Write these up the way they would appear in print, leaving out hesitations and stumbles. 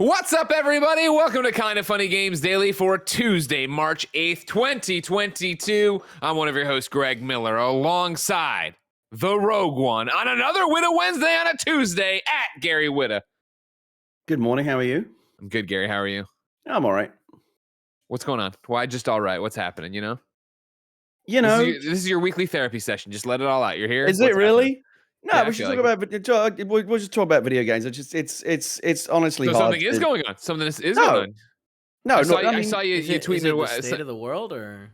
What's up, everybody? Welcome to Kinda Funny Games Daily for Tuesday, March 8th, 2022. I'm one of your hosts, Greg Miller, alongside the Rogue One on another Witta Wednesday on a Tuesday at Gary Witta. Good morning. How are you? I'm good, Gary. How are you? I'm all right. What's going on? Why just all right? What's happening, you know? This is your weekly therapy session. Just let it all out. You're here. Is it really? Happening? No, Yeah, we should talk about. We'll just talk about video games. It's honestly so hard. Something is going on. Something is going on. No, I mean, saw you tweeting is it the state of the world, or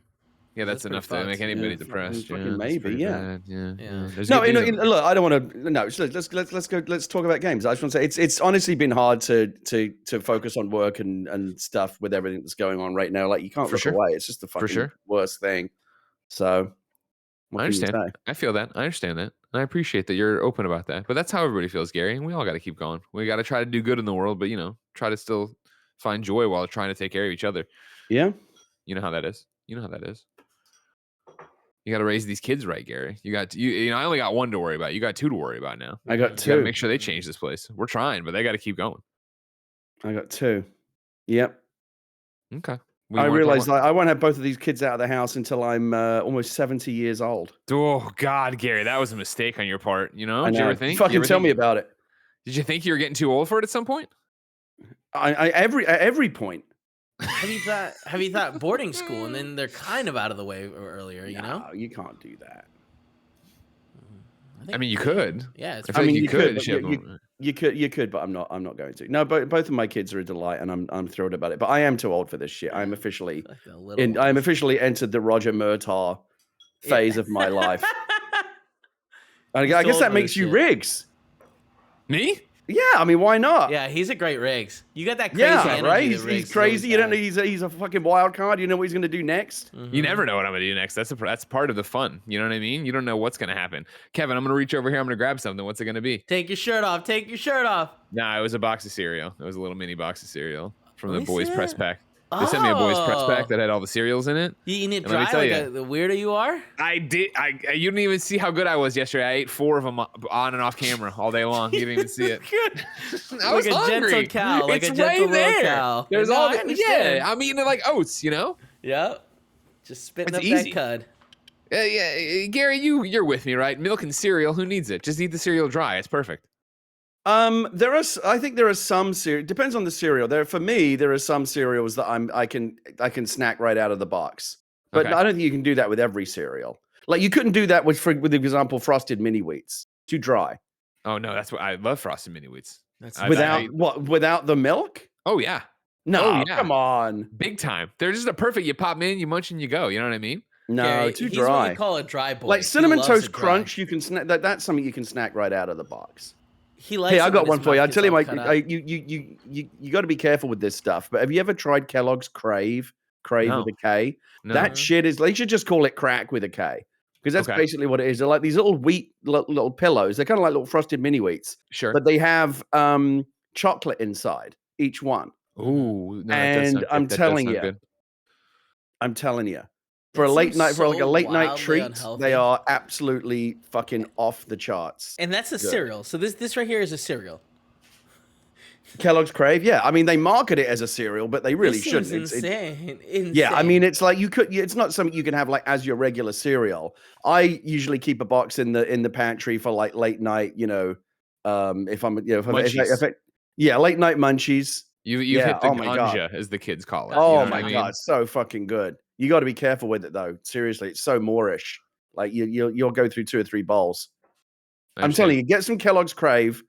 yeah, that's enough to make anybody depressed. Maybe, yeah. No, look, I don't want to. No, let's go. Let's talk about games. I just want to say it's honestly been hard to focus on work and stuff with everything that's going on right now. Like you can't look away. It's just the fucking worst thing. So I understand. I feel that. I understand that. And I appreciate that you're open about that. But that's how everybody feels, Gary. And we all got to keep going. We got to try to do good in the world, but try to still find joy while trying to take care of each other. Yeah. You know how that is. You got to raise these kids right, Gary. I only got one to worry about. You got two to worry about now. I got two. You got to make sure they change this place. We're trying, but they got to keep going. I got two. Yep. Okay. I realized I won't have both of these kids out of the house until I'm almost 70 years old. Oh, God, Gary, that was a mistake on your part. I know. Did you ever think? Fucking tell me about it. Did you think you were getting too old for it at some point? At every point. Have you thought boarding school, and then they're kind of out of the way earlier, No, you can't do that. I mean, you could. Yeah, I mean, you could. You could, but I'm not going to. No, but both of my kids are a delight, and I'm thrilled about it. But I am too old for this shit. I'm officially entered the Roger Murtaugh phase of my life. I guess that makes you Riggs. Me? Yeah, I mean, why not? Yeah, he's a great Riggs. You got that crazy energy. Right? He's crazy. You don't know he's a fucking wild card. You know what he's gonna do next? Mm-hmm. You never know what I'm gonna do next. That's part of the fun. You know what I mean? You don't know what's gonna happen. Kevin, I'm gonna reach over here. I'm gonna grab something. What's it gonna be? Take your shirt off. Take your shirt off. Nah, it was a box of cereal. It was a little mini box of cereal from the boys press pack. They sent me a boys press pack that had all the cereals in it. You eating it dry like the weirdo you are? I did. You didn't even see how good I was yesterday. I ate 4 of them on and off camera all day long. You didn't even see it. I was hungry. Gentle cow, like it's a gentle right cow. There's all the, I'm eating it like oats, Yep. Just spitting up easy. that cud. Gary, you're with me, right? Milk and cereal. Who needs it? Just eat the cereal dry. It's perfect. I think there are some cereal. Depends on the cereal. For me, there are some cereals that I can snack right out of the box. But I don't think you can do that with every cereal. Like you couldn't do that with example, Frosted Mini Wheats. Too dry. Oh no, that's what I love. Frosted Mini Wheats. Without the milk? Oh yeah. No, come on. Big time. They're just a perfect. You pop them in, you munch, and you go. You know what I mean? No, Gary, too he's dry. What you call a dry boy. Like Cinnamon Toast Crunch, you can snack. That's something you can snack right out of the box. He likes. Hey, I got one for you. I tell you, you got to be careful with this stuff. But have you ever tried Kellogg's Crave with a K? No. That shit is. They should just call it crack with a K, because that's basically what it is. They're like these little wheat little pillows. They're kind of like little Frosted Mini Wheats. Sure. But they have chocolate inside each one. Ooh. No, and I'm telling you. For a late night, for like a late night treat, unhealthy. They are absolutely fucking off the charts. And that's a cereal. So this right here is a cereal. Kellogg's Crave, yeah. I mean, they market it as a cereal, but they really shouldn't. Insane. Yeah, I mean, it's like you could. It's not something you can have like as your regular cereal. I usually keep a box in the pantry for like late night. If I'm late night munchies. You've hit the ganja, as the kids call it. Oh my God, so fucking good. You got to be careful with it though. Seriously, it's so Moorish. Like you'll go through 2 or 3 bowls. I'm telling you, get some Kellogg's Crave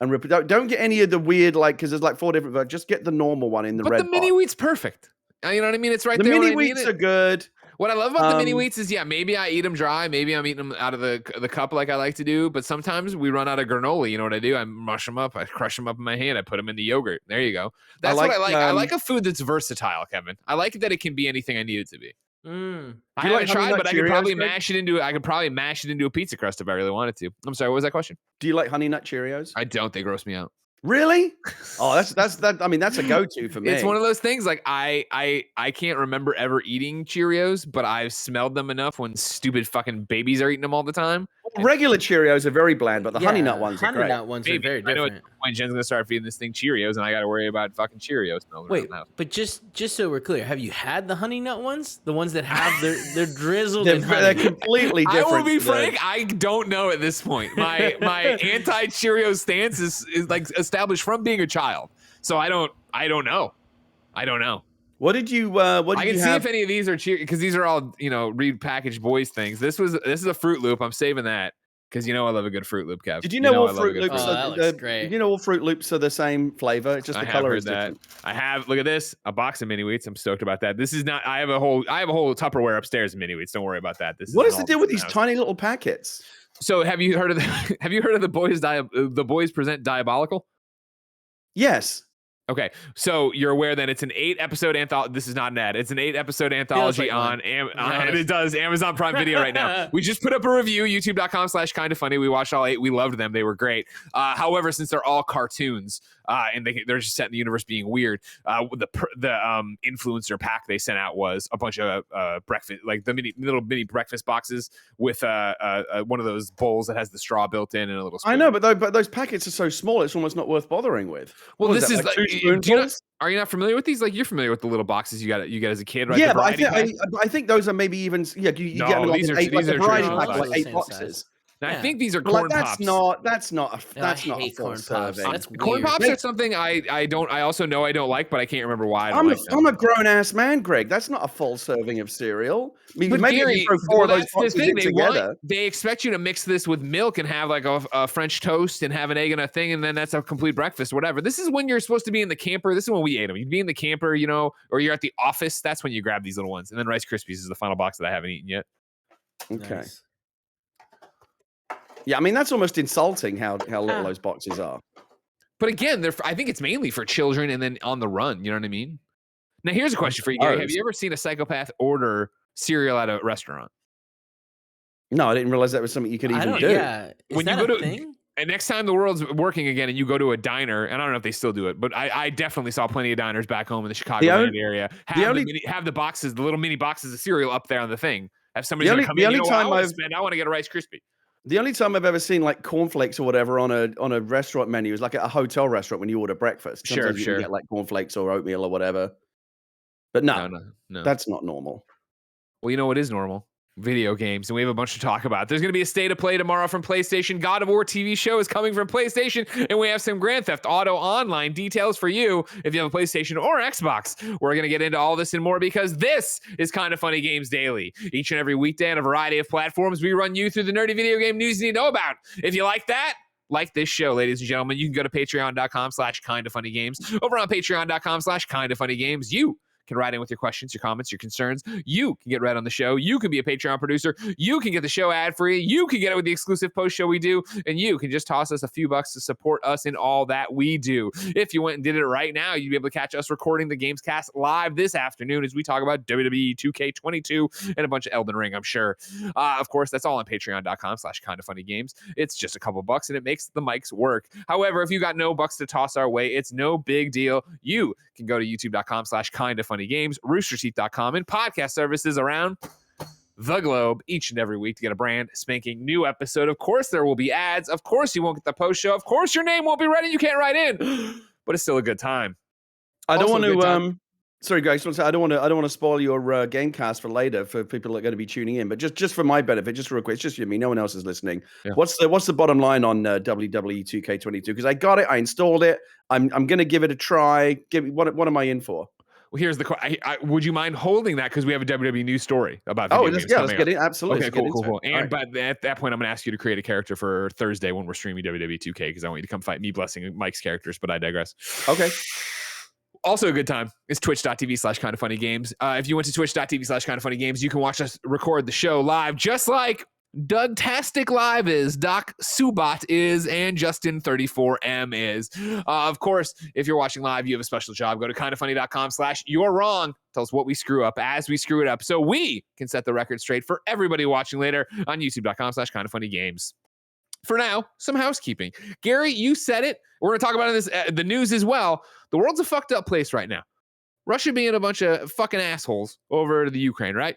and rip it. Don't get any of the weird because there's like 4 different versions. Just get the normal one in the red. But the mini wheat's perfect. You know what I mean? It's right there. The mini wheats are good. What I love about the mini wheats is, maybe I eat them dry. Maybe I'm eating them out of the cup like I like to do. But sometimes we run out of granola. You know what I do? I mush them up. I crush them up in my hand. I put them in the yogurt. There you go. That's what I like. I like a food that's versatile, Kevin. I like that it can be anything I need it to be. I haven't tried, but I could probably mash it into. I could probably mash it into a pizza crust if I really wanted to. I'm sorry. What was that question? Do you like Honey Nut Cheerios? I don't. They gross me out. Really? Oh, that's I mean, that's a go-to for me. It's one of those things. Like I can't remember ever eating Cheerios, but I've smelled them enough when stupid fucking babies are eating them all the time. regular Cheerios are very bland, but the Honey Nut ones are great. Honey Nut ones are very different. I know when Jen's gonna start feeding this thing Cheerios, and I got to worry about fucking Cheerios. Wait, but just so we're clear, have you had the Honey Nut ones? The ones that have they're drizzled in honey. They're completely different. I will be frank, I don't know at this point. My anti-Cheerio stance is like established from being a child, so I don't know. What did you? I can see if any of these are Cheerios, because these are all repackaged boys things. This is a Fruit Loop. I'm saving that. Because I love a good Fruit Loop, Kev. Did you know all Fruit Loops? That looks great. You know all Fruit Loops are the same flavor. Just the color is different. I have. Look at this. A box of mini wheats. I'm stoked about that. This is not. I have a whole Tupperware upstairs of mini wheats. Don't worry about that. What is the deal with these tiny little packets? So have you heard of the Boys Present Diabolical? Yes. Okay, so you're aware that it's an 8-episode anthology. This is not an ad. It's an 8-episode anthology and it does Amazon Prime Video right now. We just put up a review, youtube.com/KindaFunny. We watched all 8. We loved them. They were great. However, since they're all cartoons and they're just set in the universe being weird, the influencer pack they sent out was a bunch of breakfast, like the little mini breakfast boxes with one of those bowls that has the straw built in and a little spoon. I know, but those packets are so small, it's almost not worth bothering with. Well, this is like, are you not familiar with these? Like, you're familiar with the little boxes you got as a kid, right? Yeah, but I think those are maybe even. Yeah, you get them like a variety pack of like 8 boxes. Now, I think these are corn pops. That's not a full serving. That's weird. Corn pops are something I also know I don't like, but I can't remember why. I'm a grown ass man, Greg. That's not a full serving of cereal. I mean, but maybe Gary, you throw 4 of those boxes in together. They expect you to mix this with milk and have like a French toast and have an egg and a thing, and then that's a complete breakfast, whatever. This is when you're supposed to be in the camper. This is when we ate them. You'd be in the camper, or you're at the office. That's when you grab these little ones. And then Rice Krispies is the final box that I haven't eaten yet. Okay. Nice. Yeah, I mean, that's almost insulting how little those boxes are. But again, I think it's mainly for children and then on the run. You know what I mean? Now, here's a question for you, Gary. Have you ever seen a psychopath order cereal at a restaurant? No, I didn't realize that was something you could even do. Yeah. When you go to thing? And next time the world's working again and you go to a diner, and I don't know if they still do it, but I definitely saw plenty of diners back home in the Chicago area have the boxes, the little mini boxes of cereal up there on the thing. Have somebody come in, I want to get a Rice Krispie. The only time I've ever seen like cornflakes or whatever on a restaurant menu is like at a hotel restaurant when you order breakfast. Sometimes you can get like cornflakes or oatmeal or whatever. But no, that's not normal. Well, you know what is normal? Video games, and we have a bunch to talk about. There's going to be a state of play tomorrow from PlayStation. God of War TV show is coming from PlayStation, and we have some Grand Theft Auto Online details for you if you have a PlayStation or Xbox. We're going to get into all this and more because this is Kinda Funny Games Daily. Each and every weekday on a variety of platforms, we run you through the nerdy video game news you need to know about. If you like that, like this show, ladies and gentlemen, you can go to patreon.com/KindaFunnyGames. Over on patreon.com/KindaFunnyGames, you can write in with your questions, your comments, your concerns. You can get read on the show. You can be a Patreon producer. You can get the show ad-free. You can get it with the exclusive post show we do. And you can just toss us a few bucks to support us in all that we do. If you went and did it right now, you'd be able to catch us recording the Gamescast live this afternoon as we talk about WWE 2K22 and a bunch of Elden Ring, I'm sure. Of course, that's all on patreon.com/KindaFunnyGames. It's just a couple bucks and it makes the mics work. However, if you got no bucks to toss our way, it's no big deal. You can go to youtube.com/KindaFunnyGames, roosterteeth.com, and podcast services around the globe each and every week to get a brand spanking new episode. Of course, there will be ads. Of course, you won't get the post show. Of course, your name won't be read and you can't write in, but it's still a good time. I don't want to. Sorry, guys. I don't want to spoil your Gamecast for later for people that are going to be tuning in. But just for my benefit, just real quick, it's just you and me. No one else is listening. Yeah. What's the bottom line on WWE 2K22? Because I got it, I installed it. I'm going to give it a try. What am I in for? Well, here's the question. Would you mind holding that because we have a WWE news story about video games let's get it. Absolutely. Okay, cool. And but at that point, I'm going to ask you to create a character for Thursday when we're streaming WWE 2K because I want you to come fight me blessing Mike's characters, but I digress. Okay. Also a good time is twitch.tv/KindaFunnyGames. If you went to twitch.tv/KindaFunnyGames, you can watch us record the show live, just like Doug-tastic Live is, Doc Subat is, and Justin34M is. Of course, if you're watching live, you have a special job. Go to kindafunny.com/you're wrong. Tell us what we screw up as we screw it up so we can set the record straight for everybody watching later on youtube.com/KindaFunnyGames. For now, some housekeeping. Gary, you said it. We're going to talk about it in the news as well. The world's a fucked up place right now. Russia being a bunch of fucking assholes over to the Ukraine, right?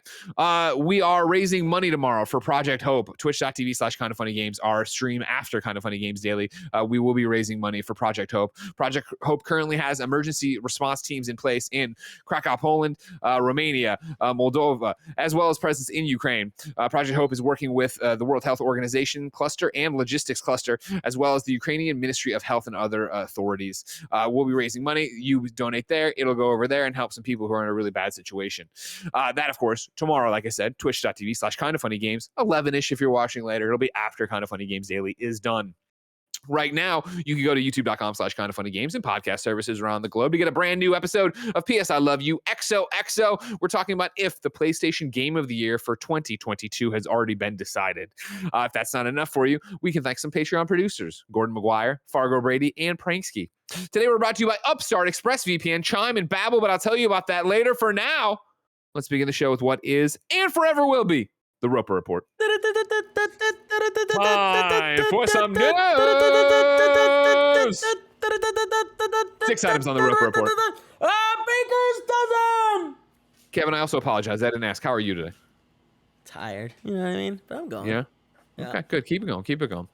We are raising money tomorrow for Project Hope. Twitch.tv/KindaFunnyGames, our stream after Kinda Funny Games Daily. We will be raising money for Project Hope. Project Hope currently has emergency response teams in place in Krakow, Poland, Romania, Moldova, as well as presence in Ukraine. Project Hope is working with the World Health Organization cluster and logistics cluster, as well as the Ukrainian Ministry of Health and other authorities. We'll be raising money. You donate there. It'll go over there and help some people who are in a really bad situation. That, of course, tomorrow, like I said, twitch.tv/KindaFunnyGames, 11-ish if you're watching later. It'll be after Kinda Funny Games Daily is done. Right now, you can go to youtube.com/KindaFunnyGames and podcast services around the globe to get a brand new episode of PS I Love You XOXO. We're talking about if the PlayStation Game of the Year for 2022 has already been decided. If that's not enough for you, we can thank some Patreon producers, Gordon McGuire, Fargo Brady, and Pranksky. Today, we're brought to you by Upstart, ExpressVPN, Chime, and Babbel, but I'll tell you about that later. For now, let's begin the show with what is and forever will be the Roper Report. Time for some news. 6 items on the Roper Report. Baker's dozen. Kevin, I also apologize. I didn't ask. How are you today? Tired. You know what I mean? But I'm going. Yeah? Okay, good. Keep it going. Keep it going.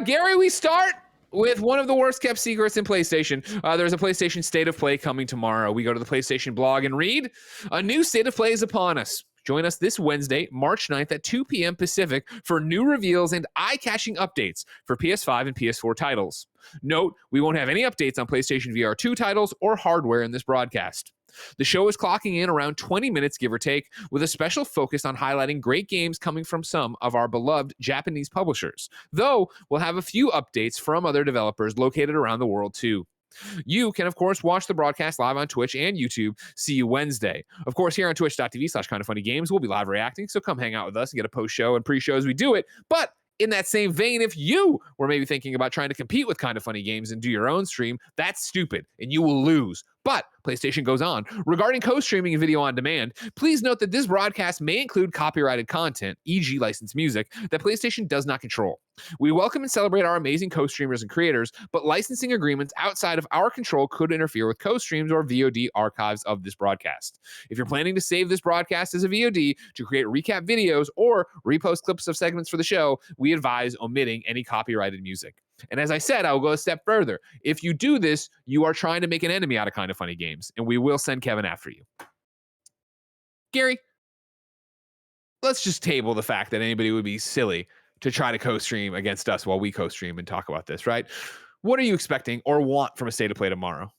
Gary, we start with one of the worst kept secrets in PlayStation. There's a PlayStation State of Play coming tomorrow. We go to the PlayStation blog and read, a new State of Play is upon us. Join us this Wednesday, March 9th at 2 p.m. Pacific for new reveals and eye-catching updates for PS5 and PS4 titles. Note, we won't have any updates on PlayStation VR 2 titles or hardware in this broadcast. The show is clocking in around 20 minutes, give or take, with a special focus on highlighting great games coming from some of our beloved Japanese publishers, though we'll have a few updates from other developers located around the world too. You can, of course, watch the broadcast live on Twitch and YouTube. See you Wednesday. Of course, here on twitch.tv/KindaFunnyGames, we'll be live reacting, so come hang out with us and get a post-show and pre-show as we do it. But in that same vein, if you were maybe thinking about trying to compete with Kinda Funny Games and do your own stream, that's stupid, and you will lose. But PlayStation goes on. Regarding co-streaming and video on demand, please note that this broadcast may include copyrighted content, e.g. licensed music, that PlayStation does not control. We welcome and celebrate our amazing co-streamers and creators, but licensing agreements outside of our control could interfere with co-streams or VOD archives of this broadcast. If you're planning to save this broadcast as a VOD to create recap videos or repost clips of segments for the show, we advise omitting any copyrighted music. And as I said, I will go a step further. If you do this, you are trying to make an enemy out of Kinda Funny Games, and we will send Kevin after you. Gary, let's just table the fact that anybody would be silly to try to co-stream against us while we co-stream and talk about this, right? What are you expecting or want from a State of Play tomorrow?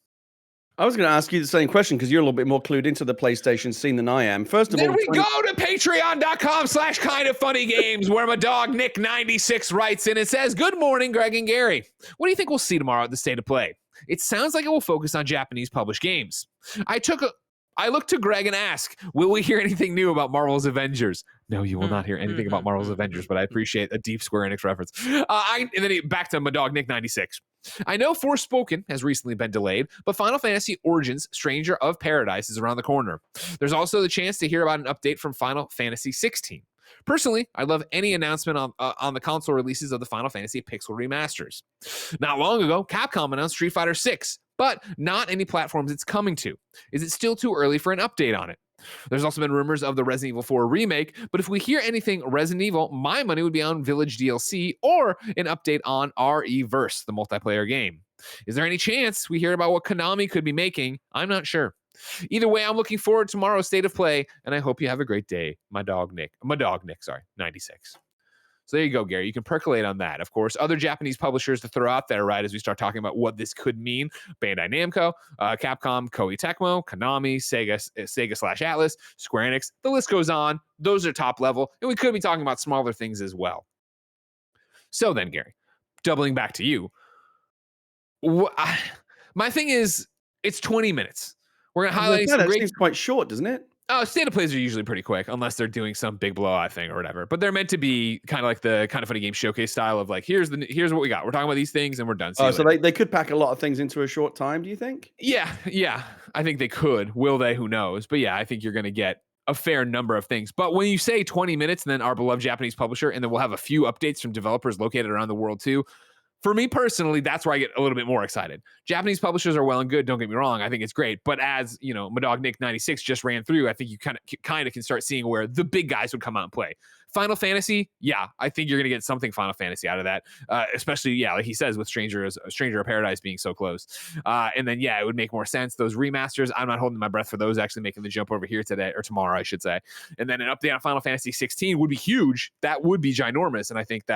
I was going to ask you the same question because you're a little bit more clued into the PlayStation scene than I am. First of all, we go to patreon.com/KindaFunnyGames, where my dog Nick96 writes in and says, "Good morning, Greg and Gary. What do you think we'll see tomorrow at the State of Play? It sounds like it will focus on Japanese published games. I look to Greg and ask, will we hear anything new about Marvel's Avengers?" No, you will not hear anything about Marvel's Avengers, but I appreciate a deep Square Enix reference. And then back to my dog, Nick96. I know Forspoken has recently been delayed, but Final Fantasy Origins Stranger of Paradise is around the corner. There's also the chance to hear about an update from Final Fantasy 16. Personally, I love any announcement on the console releases of the Final Fantasy Pixel remasters. Not long ago, Capcom announced Street Fighter 6, but not any platforms it's coming to. Is it still too early for an update on it? There's also been rumors of the Resident Evil 4 remake, but if we hear anything Resident Evil, my money would be on Village DLC or an update on RE-Verse, the multiplayer game. Is there any chance we hear about what Konami could be making? I'm not sure. Either way, I'm looking forward to tomorrow's State of Play, and I hope you have a great day. My dog Nick, 96. So there you go, Gary. You can percolate on that. Of course, other Japanese publishers to throw out there, right, as we start talking about what this could mean. Bandai Namco, Capcom, Koei Tecmo, Konami, Sega/Atlas, Square Enix. The list goes on. Those are top level. And we could be talking about smaller things as well. So then, Gary, doubling back to you. My thing is, it's 20 minutes. We're going to highlight some great... Seems quite short, doesn't it? Oh, State of Plays are usually pretty quick, unless they're doing some big blowout thing or whatever. But they're meant to be kind of like the Kinda Funny Game showcase style of like, here's what we got. We're talking about these things and we're done. Oh, so they could pack a lot of things into a short time, do you think? Yeah. I think they could. Will they? Who knows? But yeah, I think you're going to get a fair number of things. But when you say 20 minutes and then our beloved Japanese publisher, and then we'll have a few updates from developers located around the world too, for me personally, that's where I get a little bit more excited. Japanese publishers are well and good. Don't get me wrong. I think it's great. But as you know, my dog Nick 96 just ran through, I think you kind of can start seeing where the big guys would come out and play. Final Fantasy, yeah, I think you're going to get something Final Fantasy out of that, especially, yeah, like he says, with Stranger of Paradise being so close. And then, yeah, it would make more sense. Those remasters, I'm not holding my breath for those actually making the jump over here today, or tomorrow, I should say. And then an update on Final Fantasy 16 would be huge. That would be ginormous. And I think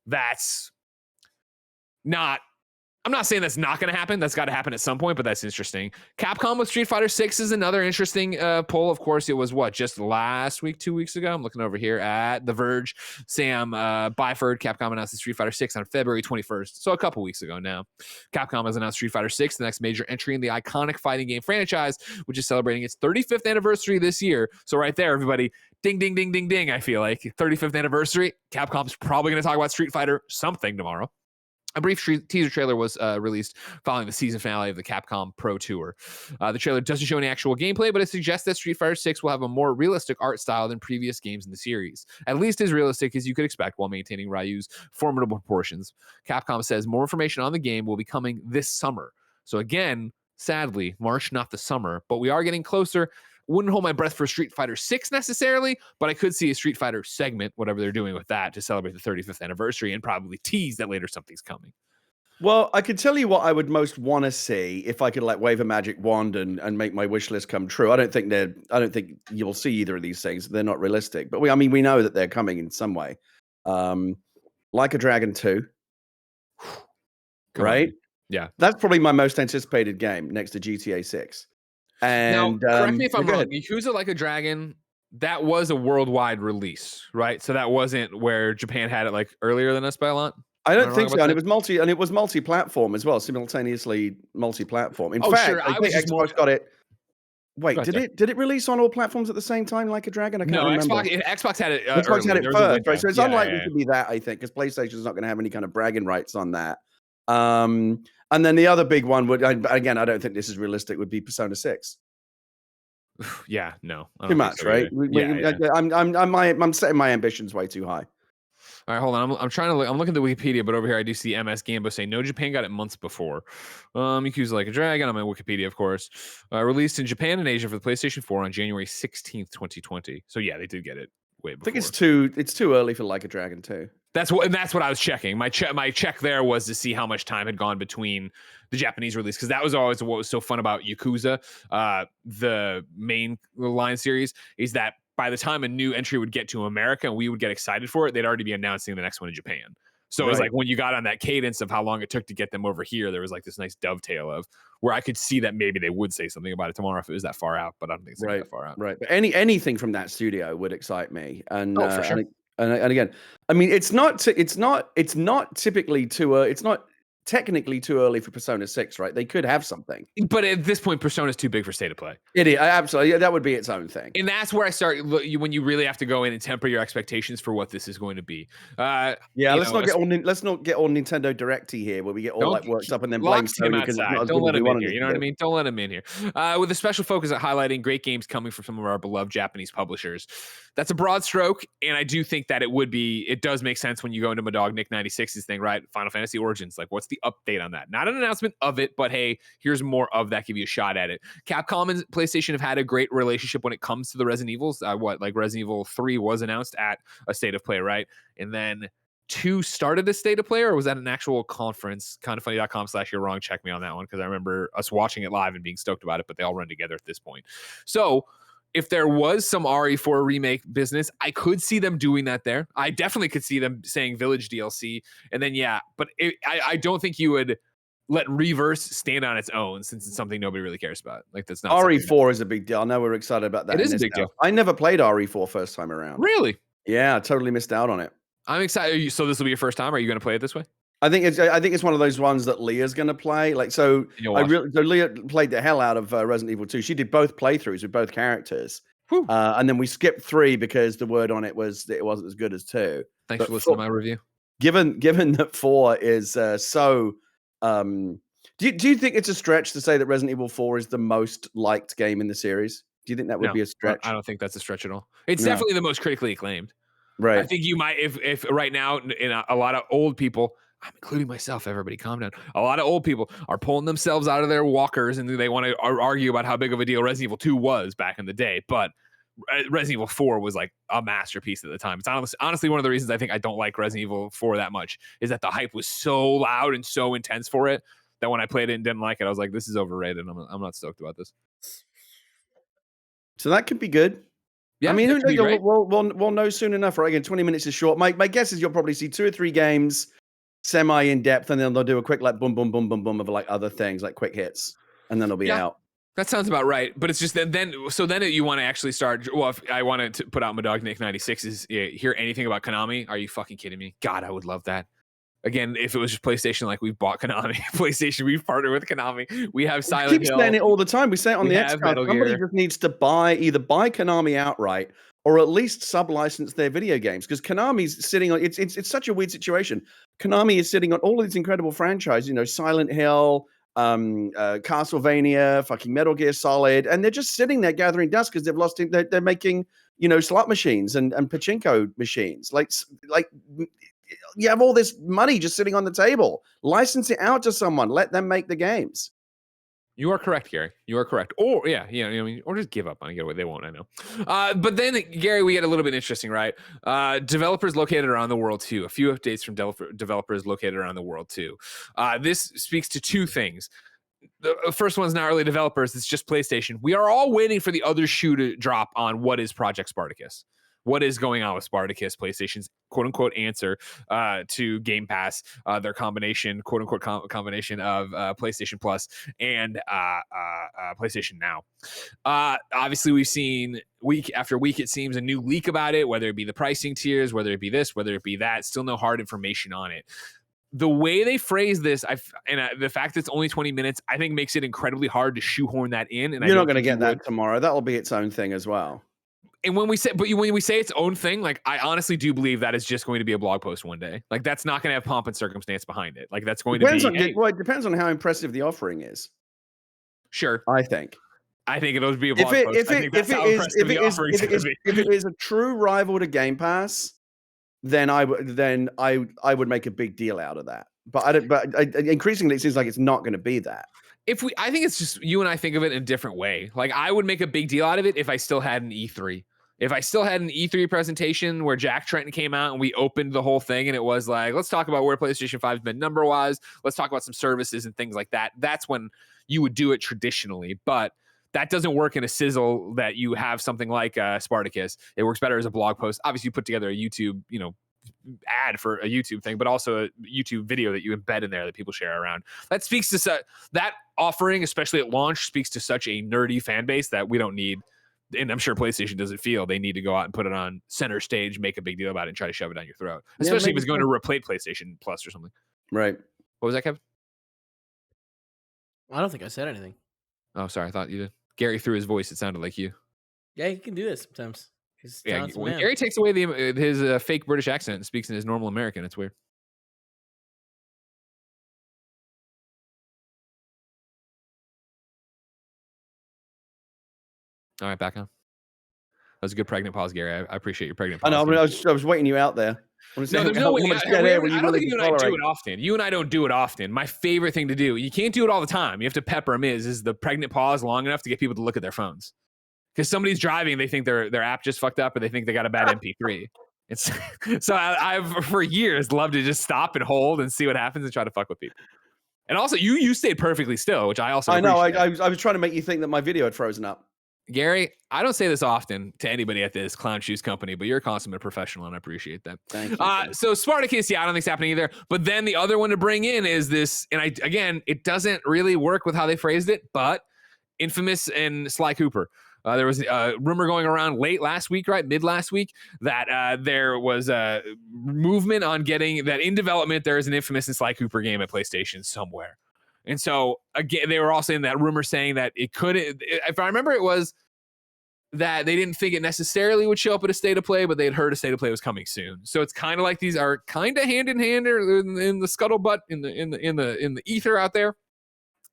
that's not... I'm not saying that's not going to happen. That's got to happen at some point, but that's interesting. Capcom with Street Fighter 6 is another interesting poll. Of course, it was just last week, 2 weeks ago. I'm looking over here at The Verge. Sam Byford, Capcom announced Street Fighter 6 on February 21st. So a couple weeks ago now. Capcom has announced Street Fighter 6, the next major entry in the iconic fighting game franchise, which is celebrating its 35th anniversary this year. So right there, everybody, ding, ding, ding, ding, ding, I feel like. 35th anniversary. Capcom's probably going to talk about Street Fighter something tomorrow. A brief teaser trailer was released following the season finale of the Capcom Pro Tour. The trailer doesn't show any actual gameplay, but it suggests that Street Fighter 6 will have a more realistic art style than previous games in the series. At least as realistic as you could expect while maintaining Ryu's formidable proportions. Capcom says more information on the game will be coming this summer. So again, sadly, March, not the summer, but we are getting closer. Wouldn't hold my breath for Street Fighter 6 necessarily, but I could see a Street Fighter segment, whatever they're doing with that, to celebrate the 35th anniversary and probably tease that later something's coming. Well, I could tell you what I would most want to see if I could like wave a magic wand and make my wish list come true. I don't think you'll see either of these things. They're not realistic, but we know that they're coming in some way. Like a Dragon 2, right? Yeah, that's probably my most anticipated game next to GTA 6. And now, correct me if I'm wrong. Yakuza Like a Dragon, that was a worldwide release, right? So that wasn't where Japan had it like earlier than us by a lot. I don't think so. And it was multi-platform as well, simultaneously multi-platform. In fact, sure. I think Xbox got it. Wait, did it release on all platforms at the same time, like a Dragon? I can't remember. Xbox had it. Xbox had it first, right? So it's unlikely to be that, I think, because PlayStation's not going to have any kind of bragging rights on that. And then the other big one would, again, I don't think this is realistic, would be Persona 6. Yeah, no. Too much, right? I'm setting my ambitions way too high. All right, hold on. I'm looking at the Wikipedia, but over here I do see MS Gambo saying no, Japan got it months before. Yakuza Like a Dragon on my Wikipedia, of course. Released in Japan and Asia for the PlayStation 4 on January 16th, 2020. So yeah, they did get it way before. I think it's too early for Like a Dragon 2. That's what I was checking. My check there was to see how much time had gone between the Japanese release, because that was always what was so fun about Yakuza, the main line series, is that by the time a new entry would get to America and we would get excited for it, they'd already be announcing the next one in Japan. So it was like when you got on that cadence of how long it took to get them over here, there was like this nice dovetail of where I could see that maybe they would say something about it tomorrow if it was that far out, but I don't think it's that far out. Right. But anything from that studio would excite me. And for sure. And again, I mean, it's not typically too early. It's not technically too early for Persona 6, right? They could have something. But at this point, Persona's too big for state of play. It is, absolutely. That would be its own thing. And that's where I start, when you really have to go in and temper your expectations for what this is going to be. Let's not get all Nintendo Directy here, where we get all like worked up and then blame Sony because it's not Don't let him in here. You know what I mean? Don't let him in here. With a special focus at highlighting great games coming from some of our beloved Japanese publishers. That's a broad stroke, and I do think that it does make sense when you go into my dog Nick 96's thing, right? Final Fantasy Origins. Like, what's the update on that? Not an announcement of it, but hey, here's more of that. Give you a shot at it. Capcom and PlayStation have had a great relationship when it comes to the Resident Evils. Resident Evil 3 was announced at a State of Play, right? And then 2 started a State of Play, or was that an actual conference? KindaFunny.com/you're wrong. Check me on that one, because I remember us watching it live and being stoked about it, but they all run together at this point. So if there was some RE4 remake business, I could see them doing that there. I definitely could see them saying Village DLC. And then, but I don't think you would let Reverse stand on its own, since it's something nobody really cares about. Like, that's not RE4 is a big deal. I know we're excited about that. It is a big deal. I never played RE4 first time around. Really? Yeah, I totally missed out on it. I'm excited. So this will be your first time? Are you going to play it this way? I think it's one of those ones that Leah's going to play. Like, so Leah played the hell out of Resident Evil 2. She did both playthroughs with both characters. And then we skipped 3 because the word on it was that it wasn't as good as 2. Thanks for listening to my review. Given that 4 is so, do you think it's a stretch to say that Resident Evil 4 is the most liked game in the series? Do you think that would be a stretch? I don't think that's a stretch at all. It's definitely the most critically acclaimed. Right. I think you might, if right now, in a lot of old people, I'm including myself. Everybody calm down. A lot of old people are pulling themselves out of their walkers and they want to argue about how big of a deal Resident Evil 2 was back in the day. But Resident Evil 4 was like a masterpiece at the time. It's honestly one of the reasons I think I don't like Resident Evil 4 that much is that the hype was so loud and so intense for it that when I played it and didn't like it, I was like, this is overrated. I'm not stoked about this. So that could be good. Yeah, I mean, we'll know soon enough, right? Again, 20 minutes is short. My guess is you'll probably see 2 or 3 games semi in depth, and then they'll do a quick like boom, boom, boom, boom, boom of like other things, like quick hits, and then it'll be out. That sounds about right. But it's just then you want to actually start. Well, if I wanted to put out my dog Nick 96 is hear anything about Konami? Are you fucking kidding me? God, I would love that. Again, if it was just PlayStation, like we've bought Konami, PlayStation, we've partnered with Konami. We have Silent Hill. We keep saying it all the time. We say it on the Xbox. Somebody just needs to either buy Konami outright or at least sub-license their video games, because Konami's sitting on it's such a weird situation. Konami is sitting on all of these incredible franchises, you know, Silent Hill, Castlevania, fucking Metal Gear Solid, and they're just sitting there gathering dust because they've lost it. They're making, you know, slot machines and pachinko machines. Like you have all this money just sitting on the table. License it out to someone. Let them make the games. You are correct, Gary. You are correct. Or or just give up on it. Get away. They won't. I know. But then, Gary, we get a little bit interesting, right? Developers located around the world too. A few updates from developers located around the world too. This speaks to 2 things. The first one's not really developers. It's just PlayStation. We are all waiting for the other shoe to drop on what is Project Spartacus. What is going on with Spartacus, PlayStation's quote-unquote answer to Game Pass, their combination, quote-unquote combination of PlayStation Plus and PlayStation Now. Obviously, we've seen week after week, it seems, a new leak about it, whether it be the pricing tiers, whether it be this, whether it be that. Still no hard information on it. The way they phrase this, the fact that it's only 20 minutes, I think makes it incredibly hard to shoehorn that in. And you're not going to get that tomorrow. That'll be its own thing as well. And when we say its own thing, like I honestly do believe that is just going to be a blog post one day. Like that's not going to have pomp and circumstance behind it. Like that's going to be. Well, it depends on how impressive the offering is. Sure, I think it'll be a blog post. If it is a true rival to Game Pass, then I would make a big deal out of that. But increasingly, it seems like it's not going to be that. I think it's just you and I think of it in a different way. Like I would make a big deal out of it if I still had an E3. If I still had an E3 presentation where Jack Trenton came out and we opened the whole thing and it was like, let's talk about where PlayStation 5 has been number-wise. Let's talk about some services and things like that. That's when you would do it traditionally. But that doesn't work in a sizzle that you have something like Spartacus. It works better as a blog post. Obviously, you put together a YouTube, ad for a YouTube thing, but also a YouTube video that you embed in there that people share around. That speaks to that offering, especially at launch, speaks to such a nerdy fan base that we don't need. And I'm sure PlayStation doesn't feel they need to go out and put it on center stage, make a big deal about it, and try to shove it down your throat. Especially if it's going to replace PlayStation Plus or something. Right. What was that, Kevin? I don't think I said anything. Oh, sorry. I thought you did. Gary, through his voice, it sounded like you. Yeah, he can do this sometimes. When Gary takes away his fake British accent and speaks in his normal American, it's weird. All right, back on. That was a good pregnant pause, Gary. I appreciate your pregnant pause. I know. I was waiting you out there. No, there's no way. I don't think you and I do it often. You and I don't do it often. My favorite thing to do, you can't do it all the time. You have to pepper them is the pregnant pause long enough to get people to look at their phones. Because somebody's driving, they think their app just fucked up, or they think they got a bad MP3. It's so I've for years loved to just stop and hold and see what happens and try to fuck with people. And also, you stayed perfectly still, which I also appreciate. I was trying to make you think that my video had frozen up. Gary, I don't say this often to anybody at this Clown Shoes company, but you're a consummate professional, and I appreciate that. Thank you. So Spartacus, I don't think it's happening either. But then the other one to bring in is this, and it doesn't really work with how they phrased it, but Infamous and Sly Cooper. There was a rumor going around mid last week, that there was a movement on getting that in development. There is an Infamous and Sly Cooper game at PlayStation somewhere. And so again, they were also in that rumor saying that it couldn't, if I remember, it was that they didn't think it necessarily would show up at a state of play, but they had heard a state of play was coming soon. So it's kind of like these are kind of hand in hand or in the scuttlebutt in the ether out there.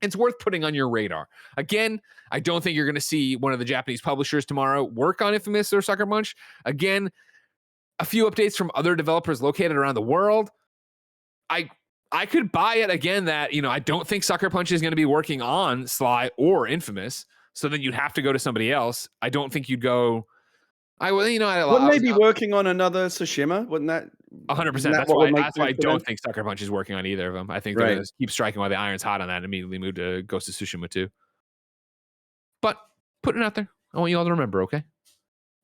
It's worth putting on your radar. Again, I don't think you're going to see one of the Japanese publishers tomorrow work on Infamous or Sucker Punch. Again, a few updates from other developers located around the world. I could buy it again that, I don't think Sucker Punch is going to be working on Sly or Infamous. So then you'd have to go to somebody else. I don't think you'd go. Wouldn't they be working on another Tsushima? Wouldn't that 100%? That's why I don't think Sucker Punch is working on either of them. I think they're going to keep striking while the iron's hot on that and immediately move to Ghost of Tsushima 2. But putting it out there. I want you all to remember, okay?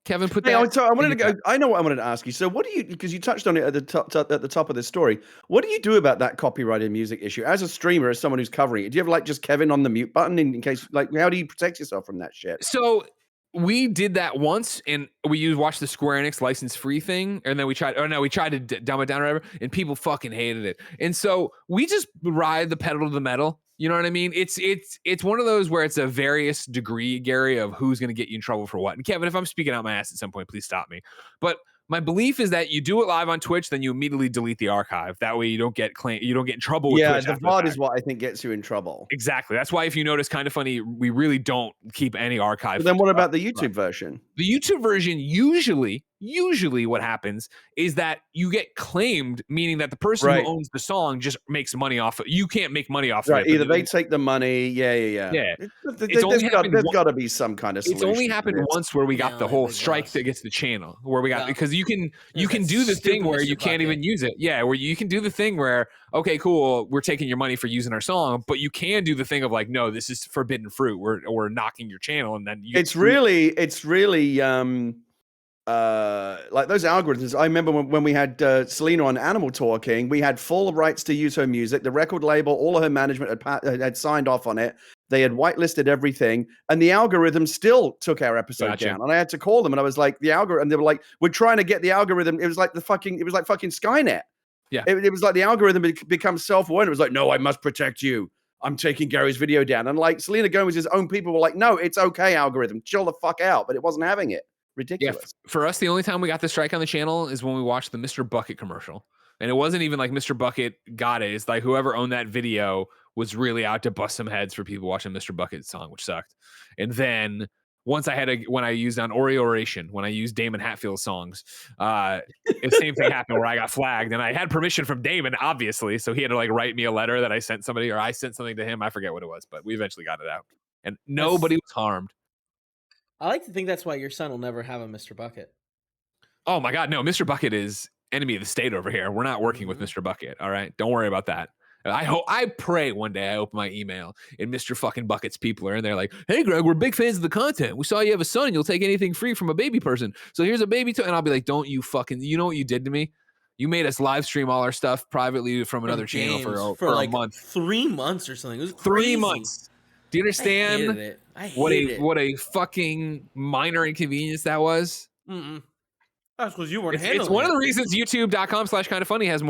Kevin, put that. I wanted to go. I know what I wanted to ask you. So, what do you? Because you touched on it at the top of this story. What do you do about that copyrighted music issue as a streamer, as someone who's covering it? Do you have just Kevin on the mute button in case? How do you protect yourself from that shit? So we did that once, and we watched the Square Enix license free thing, and then we tried to dumb it down or whatever, and people fucking hated it. And so we just ride the pedal to the metal. You know what I mean? It's one of those where it's a various degree, Gary, of who's going to get you in trouble for what. And Kevin, if I'm speaking out my ass at some point, please stop me. But my belief is that you do it live on Twitch, then you immediately delete the archive. That way you don't get in trouble with Twitch. The VOD is what I think gets you in trouble. Exactly. That's why if you notice KindaFunny, we really don't keep any archive. But then what about the YouTube version? The YouTube version, usually what happens is that you get claimed, meaning that the person who owns the song just makes money off it. You can't make money off of it. Either they take the money. Yeah. There's got to be some kind of solution. It's only happened once where we got the whole strike against the channel, where we got, because you can do the thing where you can't even use it. Yeah, where you can do the thing where, okay, cool, we're taking your money for using our song, but you can do the thing of no, this is forbidden fruit. We're knocking your channel, and then it's really like those algorithms. I remember when we had Selena on Animal Talking, we had full rights to use her music. The record label, all of her management had signed off on it. They had whitelisted everything, and the algorithm still took our episode down. And I had to call them, and I was like, the algorithm. They were like, we're trying to get the algorithm. It was like fucking Skynet. Yeah, it was like the algorithm becomes self-aware. It was like, no, I must protect you. I'm taking Gary's video down. And Selena Gomez's own people were like, no, it's okay, algorithm, chill the fuck out. But it wasn't having it. Ridiculous. Yeah, for us, the only time we got the strike on the channel is when we watched the Mr. Bucket commercial. And it wasn't even like Mr. Bucket got it. It's like whoever owned that video was really out to bust some heads for people watching Mr. Bucket's song, which sucked. And then once when I used on Oration, when I used Damon Hatfield's songs, the same thing happened where I got flagged, and I had permission from Damon, obviously. So he had to write me a letter that I sent somebody, or I sent something to him. I forget what it was, but we eventually got it out, and nobody was harmed. I like to think that's why your son will never have a Mr. Bucket. Oh my God, no! Mr. Bucket is enemy of the state over here. We're not working with Mr. Bucket. All right, don't worry about that. I pray one day I open my email and Mr. fucking Bucket's people are in there like, hey Greg, we're big fans of the content. We saw you have a son and you'll take anything free from a baby person. So here's a baby and I'll be like, don't you fucking, you know what you did to me? You made us live stream all our stuff privately from another channel for a month. 3 months or something. It was 3 months. Do you understand what a fucking minor inconvenience that was? Mm-mm. That's because you weren't handling it. It's one of the reasons youtube.com/kindafunny has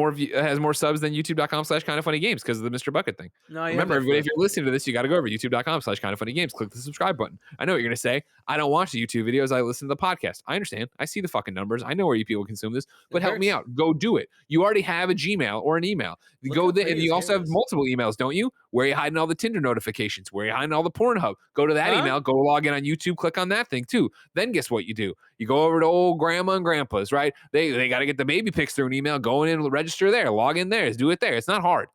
more subs than youtube.com/kindafunnygames because of the Mr. Bucket thing. No, remember, everybody, if you're listening to this, you got to go over to youtube.com/kindafunnygames. Click the subscribe button. I know what you're going to say. I don't watch the YouTube videos. I listen to the podcast. I understand. I see the fucking numbers. I know where you people consume this, but help me out. Go do it. You already have a Gmail or an email. Go there, and you also have multiple emails, don't you? Where are you hiding all the Tinder notifications? Where are you hiding all the Pornhub? Go to that email. Go log in on YouTube. Click on that thing too. Then guess what you do? You go over to old grandma and grandpa's, right? They got to get the baby pics through an email. Go in and register there. Log in there. Do it there. It's not hard.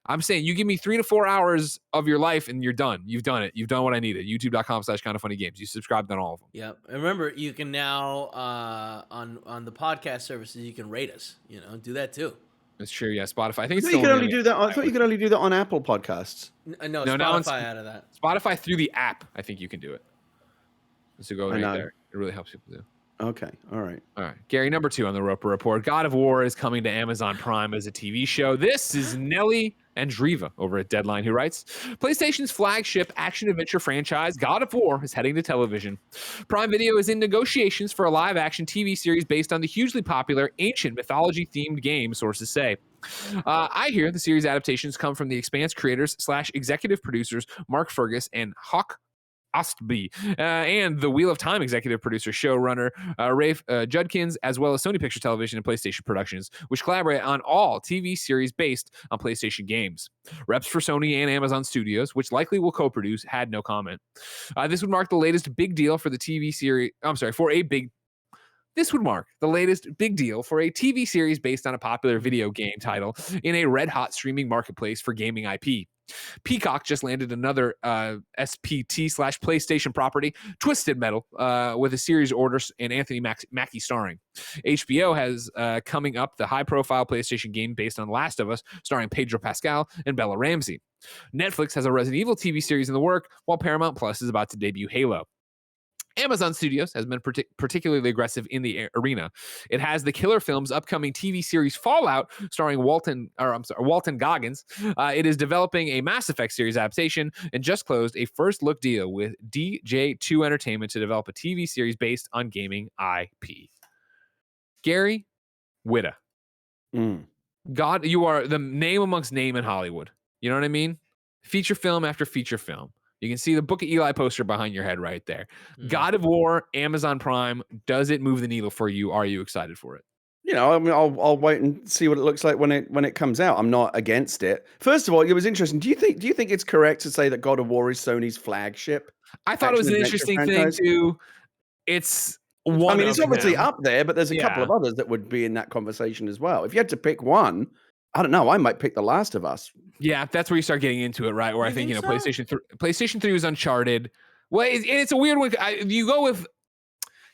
I'm saying you give me 3 to 4 hours of your life and you're done. You've done it. You've done what I needed. youtube.com/kindafunnygames. You subscribed on all of them. Yep. And remember, you can now on the podcast services, you can rate us. Do that too. That's true. Yeah, Spotify. I think it's you could only do that. I thought you could only do that on Apple Podcasts. No, Spotify out of that. Spotify through the app. I think you can do it. So go right there. It really helps people do. Okay. All right. Gary, number 2 on the Roper Report. God of War is coming to Amazon Prime as a TV show. This is Nellie Andreeva over at Deadline who writes, PlayStation's flagship action-adventure franchise, God of War, is heading to television. Prime Video is in negotiations for a live-action TV series based on the hugely popular ancient mythology-themed game, sources say. I hear the series adaptations come from The Expanse creators / executive producers Mark Fergus and Hawk Ostby, and the Wheel of Time executive producer, showrunner Rafe Judkins, as well as Sony Pictures Television and PlayStation Productions, which collaborate on all TV series based on PlayStation games. Reps for Sony and Amazon Studios, which likely will co-produce, had no comment. This would mark the latest big deal for the TV series. I'm sorry, for a big This would mark the latest big deal for a TV series based on a popular video game title in a red-hot streaming marketplace for gaming IP. Peacock just landed another SPT/PlayStation property, Twisted Metal, with a series orders and Anthony Mackie starring. HBO has coming up the high-profile PlayStation game based on Last of Us, starring Pedro Pascal and Bella Ramsey. Netflix has a Resident Evil TV series in the work, while Paramount Plus is about to debut Halo. Amazon Studios has been particularly aggressive in the arena. It has the Killer Films upcoming TV series Fallout, starring Walton Goggins. It is developing a Mass Effect series adaptation and just closed a first look deal with DJ2 Entertainment to develop a TV series based on gaming IP. Gary Whitta. God, you are the name amongst name in Hollywood. You know what I mean? Feature film after feature film. You can see the Book of Eli poster behind your head right there. God of War, Amazon Prime. Does it move the needle for you? Are you excited for it? You know, I mean, I'll wait and see what it looks like when it comes out. I'm not against it. First of all, it was interesting. Do you think it's correct to say that God of War is Sony's flagship? I thought it was an interesting thing too. It's one. I mean, it's obviously up there, but there's a couple of others that would be in that conversation as well. If you had to pick one, I don't know. I might pick The Last of Us. Yeah, that's where you start getting into it, right? Where I think so? PlayStation 3 was Uncharted. Well, it's a weird one. You go with,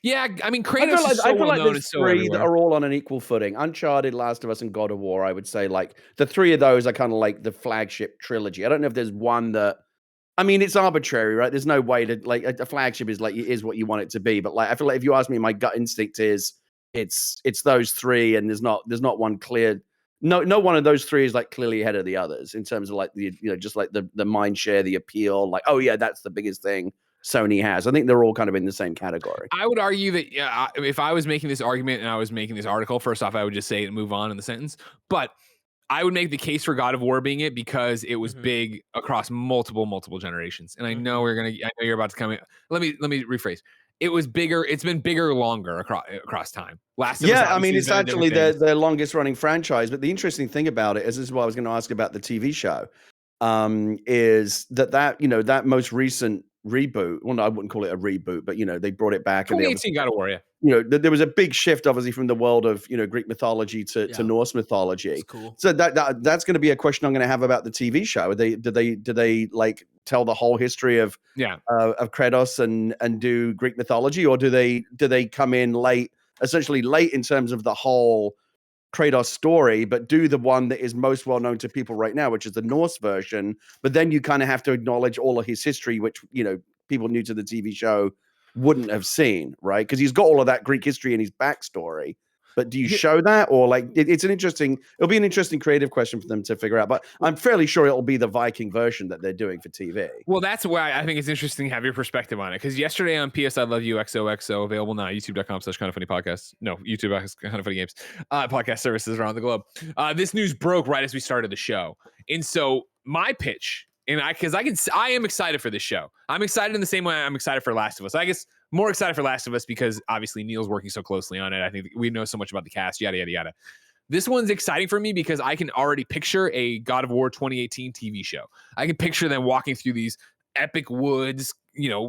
I mean, Kratos is so well known. There's three that are all on an equal footing: Uncharted, Last of Us, and God of War. I would say like the three of those are kind of like the flagship trilogy. I don't know if there's one that. I mean, it's arbitrary, right? There's no way to like a flagship is what you want it to be. But like, I feel like if you ask me, my gut instinct is it's those three, and there's not one clear. No one of those three is like clearly ahead of the others in terms of like just like the mind share, the appeal. Like, oh yeah, that's the biggest thing Sony has. I think they're all kind of in the same category. I would argue that if I was making this argument and I was making this article, first off, I would just say it and move on in the sentence. But I would make the case for God of War being it because it was big across multiple generations. And I know I know you're about to come in. Let me rephrase. It was bigger. It's been bigger longer across time. I mean, it's actually their longest running franchise. But the interesting thing about it is, this is what I was going to ask about the TV show, is that most recent reboot. Well, no, I wouldn't call it a reboot, but they brought it back. 2018 God of War, yeah. There was a big shift, obviously, from the world of Greek mythology to Norse mythology. That's cool. So that's going to be a question I'm going to have about the TV show. Do they like tell the whole history of Kratos and do Greek mythology, or do they come in essentially late in terms of the whole Kratos story, but do the one that is most well known to people right now, which is the Norse version? But then you kind of have to acknowledge all of his history, which people new to the TV show wouldn't have seen, right? Because he's got all of that Greek history in his backstory. But do you show that, or like it'll be an interesting creative question for them to figure out. But I'm fairly sure it'll be the Viking version that they're doing for TV. Well, that's why I think it's interesting to have your perspective on it. Because yesterday on PS I Love You XOXO, available now, youtube.com/KindaFunny no, YouTube.com Games, podcast services around the globe. This news broke right as we started the show. And so my pitch, and I am excited for this show. I'm excited in the same way I'm excited for Last of Us. I guess more excited for Last of Us because obviously Neil's working so closely on it. I think we know so much about the cast, yada, yada, yada. This one's exciting for me because I can already picture a God of War 2018 TV show. I can picture them walking through these epic woods,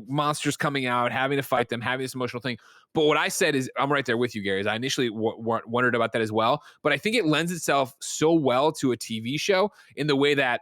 monsters coming out, having to fight them, having this emotional thing. But what I said is, I'm right there with you, Gary, is I initially wondered about that as well. But I think it lends itself so well to a TV show in the way that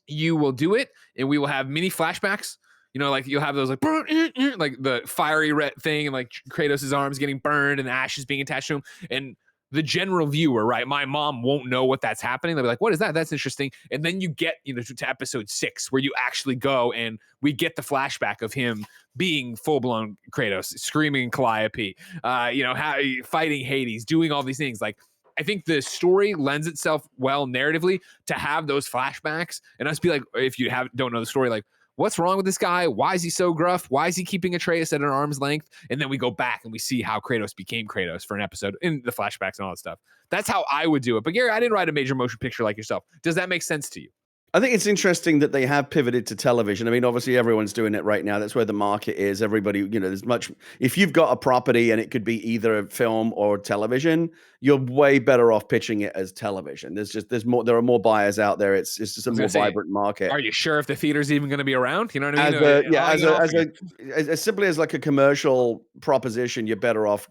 you will do it and we will have mini flashbacks. Like you'll have those like the fiery red thing and like Kratos' arms getting burned and ashes being attached to him. And the general viewer, right? My mom won't know what that's happening. They'll be like, what is that? That's interesting. And then you get, to episode 6 where you actually go and we get the flashback of him being full-blown Kratos, screaming Calliope, fighting Hades, doing all these things. Like, I think the story lends itself well narratively to have those flashbacks and us be like, if you don't know the story, like, what's wrong with this guy? Why is he so gruff? Why is he keeping Atreus at an arm's length? And then we go back and we see how Kratos became Kratos for an episode in the flashbacks and all that stuff. That's how I would do it. But Gary, I didn't write a major motion picture like yourself. Does that make sense to you? I think it's interesting that they have pivoted to television. I mean, obviously everyone's doing it right now. That's where the market is. Everybody, there's much, if you've got a property and it could be either a film or television, you're way better off pitching it as television. There are more buyers out there. It's just a more vibrant market. Are you sure if the theater's even going to be around? You know what I mean? As simply as like a commercial proposition, you're better off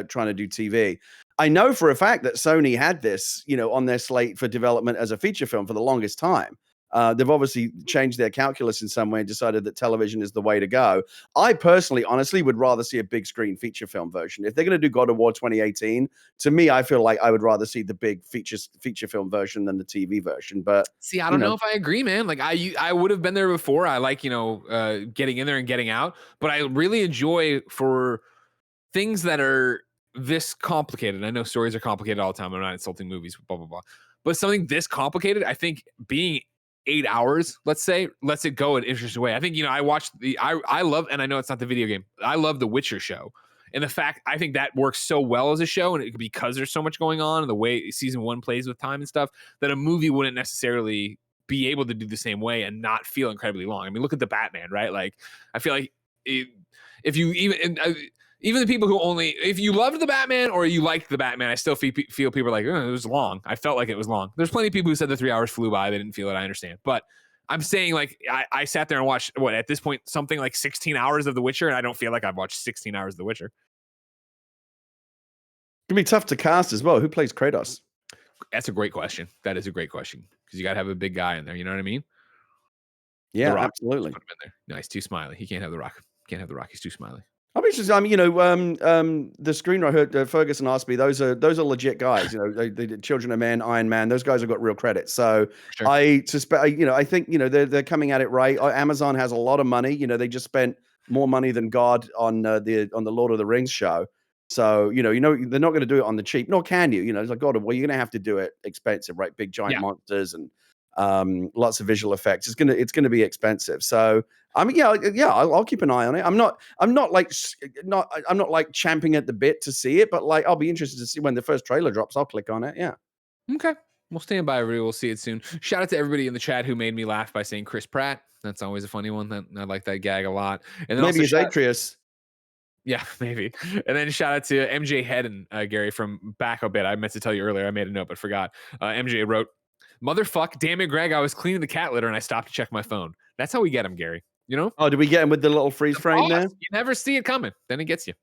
trying to do TV. I know for a fact that Sony had this, on their slate for development as a feature film for the longest time. They've obviously changed their calculus in some way and decided that television is the way to go. I personally, honestly, would rather see a big screen feature film version. If they're going to do God of War 2018, to me, I feel like I would rather see the big feature film version than the TV version. But see, I don't know if I agree, man. Like I would have been there before. I like, getting in there and getting out, but I really enjoy for things that are this complicated. I know stories are complicated all the time. I'm not insulting movies, blah, blah, blah. But something this complicated, I think being 8 hours, let's say, lets it go in an interesting way. I think, I watched I love, and I know it's not the video game, I love the Witcher show. And the fact, I think that works so well as a show, and because there's so much going on and the way season 1 plays with time and stuff, that a movie wouldn't necessarily be able to do the same way and not feel incredibly long. I mean, look at the Batman, right? Like, I feel like if you even the people who if you loved the Batman or you liked the Batman, I still feel people are like, it was long. I felt like it was long. There's plenty of people who said the 3 hours flew by. They didn't feel it. I understand. But I'm saying, like, I sat there and watched, at this point, something like 16 hours of The Witcher, and I don't feel like I've watched 16 hours of The Witcher. It can be tough to cast as well. Who plays Kratos? That's a great question. That is a great question. Because you got to have a big guy in there. You know what I mean? Yeah, absolutely. Put him in there. No, he's too smiley. He can't have The Rock. Can't have The Rock. He's too smiley. I'm interested. I mean, the screenwriter Ferguson asked me. Those are legit guys. The Children of Men, Iron Man. Those guys have got real credit. So sure. I suspect. I think they're coming at it right. Amazon has a lot of money. They just spent more money than God on the Lord of the Rings show. So they're not going to do it on the cheap. Nor can you. It's like, God, well, you're going to have to do it expensive, right? Big giant monsters and lots of visual effects. It's gonna be expensive. So I mean, I'll keep an eye on it. I'm not like champing at the bit to see it, but like I'll be interested to see when the first trailer drops. I'll click on it. Yeah. Okay. We'll stand by, everybody. We'll see it soon. Shout out to everybody in the chat who made me laugh by saying Chris Pratt. That's always a funny one. I like that gag a lot. And then maybe it's Atreus. Yeah, maybe. And then shout out to MJ Hedden, Gary, from back a bit. I meant to tell you earlier. I made a note, but forgot. MJ wrote, "Motherfuck, damn it, Greg, I was cleaning the cat litter and I stopped to check my phone." That's how we get him, Gary. Oh, did we get him with the little freeze frame there? You never see it coming. Then it gets you.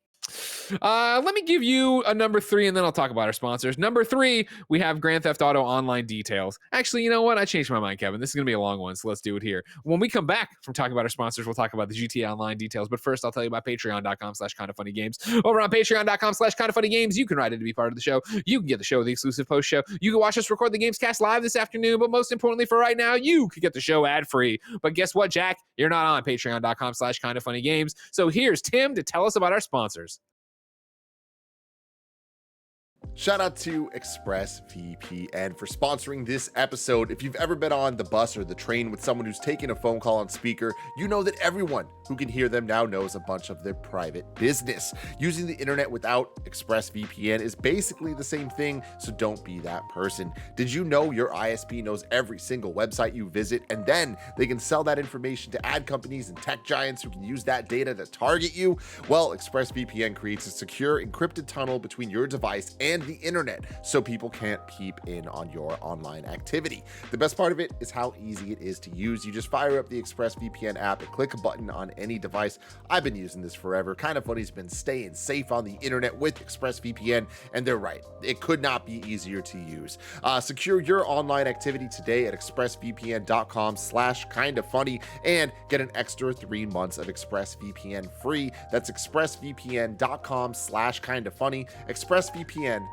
Let me give you a number 3, and then I'll talk about our sponsors. Number 3, we have Grand Theft Auto Online Details. Actually, you know what? I changed my mind, Kevin. This is going to be a long one, so let's do it here. When we come back from talking about our sponsors, we'll talk about the GTA Online Details. But first, I'll tell you about patreon.com/KindaFunnyGames. Over on patreon.com/KindaFunnyGames, you can write in to be part of the show. You can get the show with the exclusive post show. You can watch us record the Gamescast live this afternoon. But most importantly for right now, you can get the show ad-free. But guess what, Jack? You're not on patreon.com/KindaFunnyGames. So here's Tim to tell us about our sponsors. Shout out to ExpressVPN for sponsoring this episode. If you've ever been on the bus or the train with someone who's taking a phone call on speaker, you know that everyone who can hear them now knows a bunch of their private business. Using the internet without ExpressVPN is basically the same thing, so don't be that person. Did you know your ISP knows every single website you visit, and then they can sell that information to ad companies and tech giants who can use that data to target you? Well, ExpressVPN creates a secure encrypted tunnel between your device and the internet so people can't peep in on your online activity. The best part of it is how easy it is to use. You just fire up the ExpressVPN app and click a button on any device. I've been using this forever. KindaFunny's been staying safe on the internet with ExpressVPN, and they're right. It could not be easier to use. Secure your online activity today at expressvpn.com/KindaFunny and get an extra 3 months of ExpressVPN free. That's expressvpn.com/KindaFunny. expressvpn.com/KindaFunny.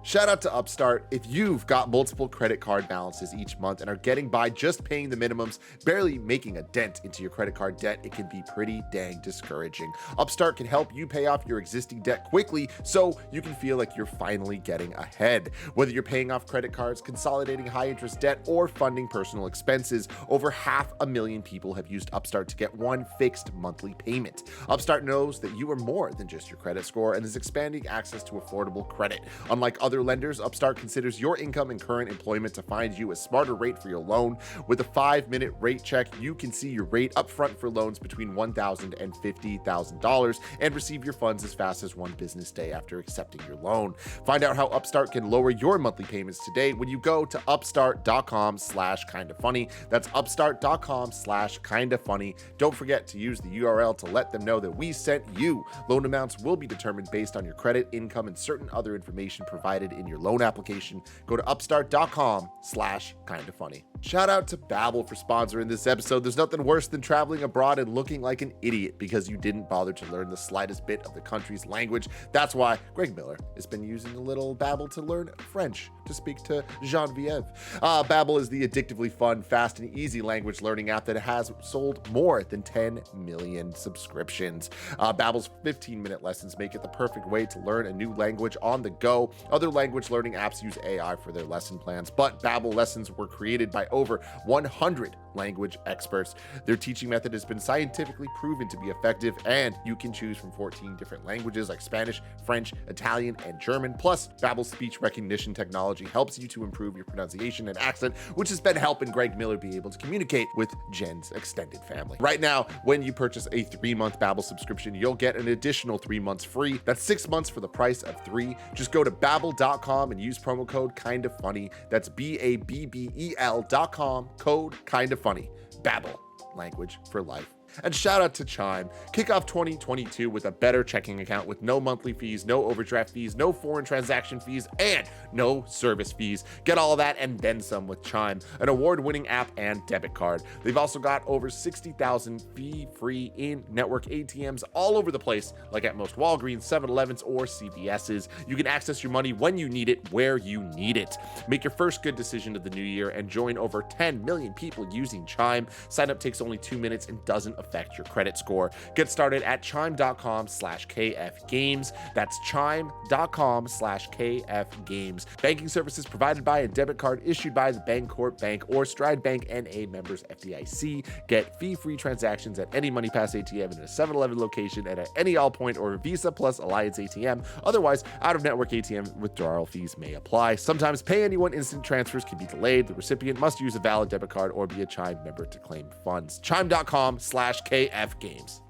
Shout out to Upstart. If you've got multiple credit card balances each month and are getting by just paying the minimums, barely making a dent into your credit card debt, it can be pretty dang discouraging. Upstart can help you pay off your existing debt quickly so you can feel like you're finally getting ahead. Whether you're paying off credit cards, consolidating high interest debt, or funding personal expenses, over 500,000 people have used Upstart to get one fixed monthly payment. Upstart knows that you are more than just your credit score and is expanding access to affordable credit. Unlike other lenders, Upstart considers your income and current employment to find you a smarter rate for your loan. With a 5-minute rate check, you can see your rate upfront for loans between $1,000 and $50,000 and receive your funds as fast as 1 business day after accepting your loan. Find out how Upstart can lower your monthly payments today when you go to upstart.com/kindafunny. That's upstart.com/kindafunny. Don't forget to use the URL to let them know that we sent you. Loan amounts will be determined based on your credit, income, and certain other information provided in your loan application. Go to upstart.com/kindafunny. Shout out to Babbel for sponsoring this episode. There's nothing worse than traveling abroad and looking like an idiot because you didn't bother to learn the slightest bit of the country's language. That's why Greg Miller has been using a little Babbel to learn French to speak to Genevieve. Babbel is the addictively fun, fast, and easy language learning app that has sold more than 10 million subscriptions. Babbel's 15-minute lessons make it the perfect way to learn a new language on the go. Other language learning apps use AI for their lesson plans, but Babbel lessons were created by over 100 language experts. Their teaching method has been scientifically proven to be effective, and you can choose from 14 different languages like Spanish, French, Italian, and German. Plus, Babbel's speech recognition technology helps you to improve your pronunciation and accent, which has been helping Greg Miller be able to communicate with Jen's extended family. Right now, when you purchase a 3-month Babbel subscription, you'll get an additional 3 months free. That's 6 months for the price of 3. Just go to babbel.com and use promo code KindaFunny. That's BABBEL.com, code KindaFunny. Babbel, language for life. And shout out to Chime. Kick off 2022 with a better checking account with no monthly fees, no overdraft fees, no foreign transaction fees, and no service fees. Get all of that and then some with Chime, an award-winning app and debit card. They've also got over 60,000 fee-free in-network ATMs all over the place, like at most Walgreens, 7-Elevens, or CVS's. You can access your money when you need it, where you need it. Make your first good decision of the new year and join over 10 million people using Chime. Sign up takes only 2 minutes and doesn't affect your credit score. Get started at chime.com/KFgames. That's chime.com/KFgames. Banking services provided by and debit card issued by the Bancorp Bank or Stride Bank NA, members FDIC. Get fee-free transactions at any MoneyPass ATM in a 7-Eleven location and at any Allpoint or Visa Plus Alliance ATM. Otherwise, out-of-network ATM withdrawal fees may apply. Sometimes pay anyone instant transfers can be delayed. The recipient must use a valid debit card or be a Chime member to claim funds. Chime.com/KFgames.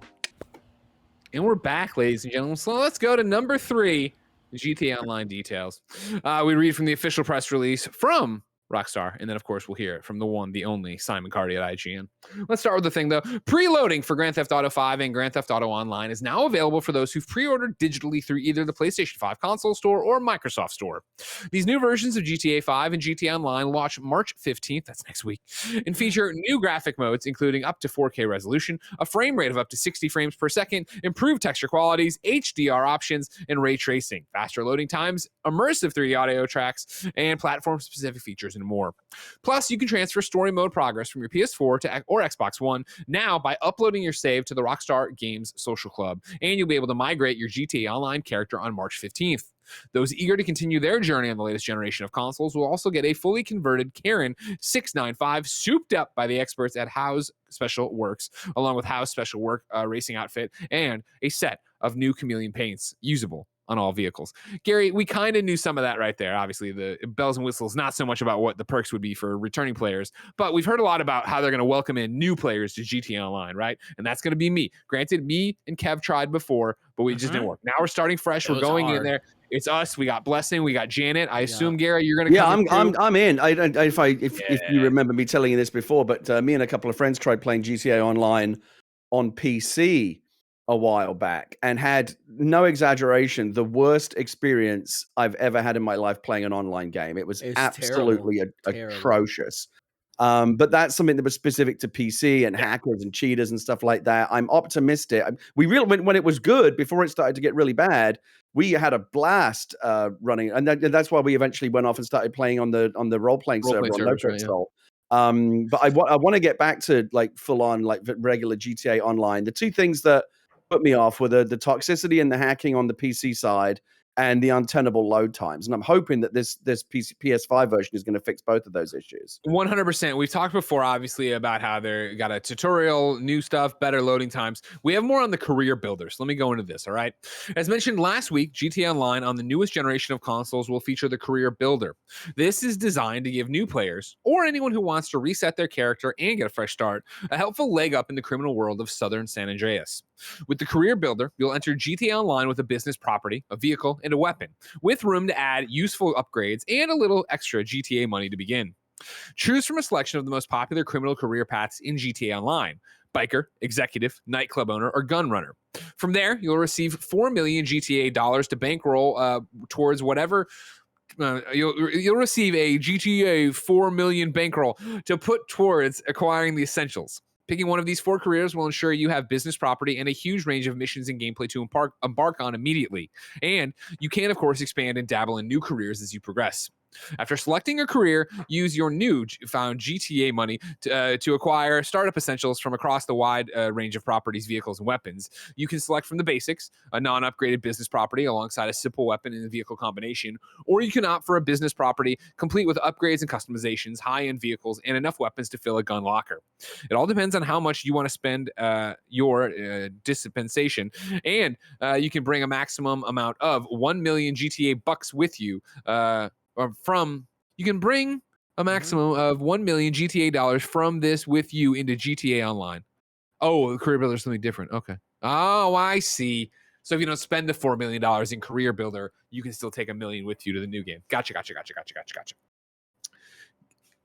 And we're back, ladies and gentlemen. So let's go to number 3, GTA Online details. We read from the official press release from Rockstar, and then of course we'll hear it from the one, the only Simon Cardy at IGN. Let's start with the thing though. Preloading for Grand Theft Auto 5 and Grand Theft Auto Online is now available for those who've pre-ordered digitally through either the PlayStation 5 console store or Microsoft Store. These new versions of GTA 5 and GTA Online launch March 15th, that's next week, and feature new graphic modes including up to 4K resolution, a frame rate of up to 60 frames per second, improved texture qualities, HDR options, and ray tracing, faster loading times, immersive 3D audio tracks, and platform-specific features and more. Plus, you can transfer story mode progress from your PS4 to or Xbox One now by uploading your save to the Rockstar Games Social Club, and you'll be able to migrate your GTA Online character on March 15th. Those eager to continue their journey on the latest generation of consoles will also get a fully converted Karen 695 souped up by the experts at House Special Works, along with House Special Work racing outfit and a set of new chameleon paints usable on all vehicles. Gary, we kind of knew some of that right there. Obviously, the bells and whistles, not so much about what the perks would be for returning players, but we've heard a lot about how they're going to welcome in new players to GTA Online, right? And that's going to be me. Granted, me and Kev tried before, but we just didn't work. Now we're starting fresh. We're going in there. It's us. We got Blessing. We got Janet. I assume, Gary, you're going to come I'm in. If you remember me telling you this before, but me and a couple of friends tried playing GTA Online on PC a while back and had, no exaggeration, the worst experience I've ever had in my life playing an online game. It was absolutely atrocious. But that's something that was specific to PC and hackers and cheaters and stuff like that. I'm optimistic. When it was good, before it started to get really bad, we had a blast running, and that's why we eventually went off and started playing on the role-playing server on Local Install. But I want to get back to like full-on like regular GTA Online. The two things that put me off were the toxicity and the hacking on the PC side, and the untenable load times. And I'm hoping that this PS5 version is going to fix both of those issues. 100%. We've talked before, obviously, about how they got a tutorial, new stuff, better loading times. We have more on the career builders. Let me go into this, all right? As mentioned last week, GTA Online on the newest generation of consoles will feature the career builder. This is designed to give new players, or anyone who wants to reset their character and get a fresh start, a helpful leg up in the criminal world of Southern San Andreas. With the career builder, you'll enter GTA Online with a business property, a vehicle, and a weapon, with room to add useful upgrades and a little extra GTA money to begin. Choose from a selection of the most popular criminal career paths in GTA Online: biker, executive, nightclub owner, or gun runner. From there, you'll receive 4 million GTA dollars to bankroll towards whatever. You'll receive a GTA 4 million bankroll to put towards acquiring the essentials. Picking one of these 4 careers will ensure you have business property and a huge range of missions and gameplay to embark on immediately. And you can, of course, expand and dabble in new careers as you progress. After selecting a career, use your new found GTA money to acquire startup essentials from across the wide range of properties, vehicles, and weapons. You can select from the basics, a non-upgraded business property alongside a simple weapon and vehicle combination, or you can opt for a business property complete with upgrades and customizations, high-end vehicles, and enough weapons to fill a gun locker. It all depends on how much you want to spend your dispensation, and you can bring a maximum amount of 1 million GTA bucks with you. You can bring a maximum of 1 million GTA dollars from this with you into GTA Online. Oh, the career builder is something different. Okay. Oh, I see. So if you don't spend the $4 million in career builder, you can still take $1 million with you to the new game. Gotcha.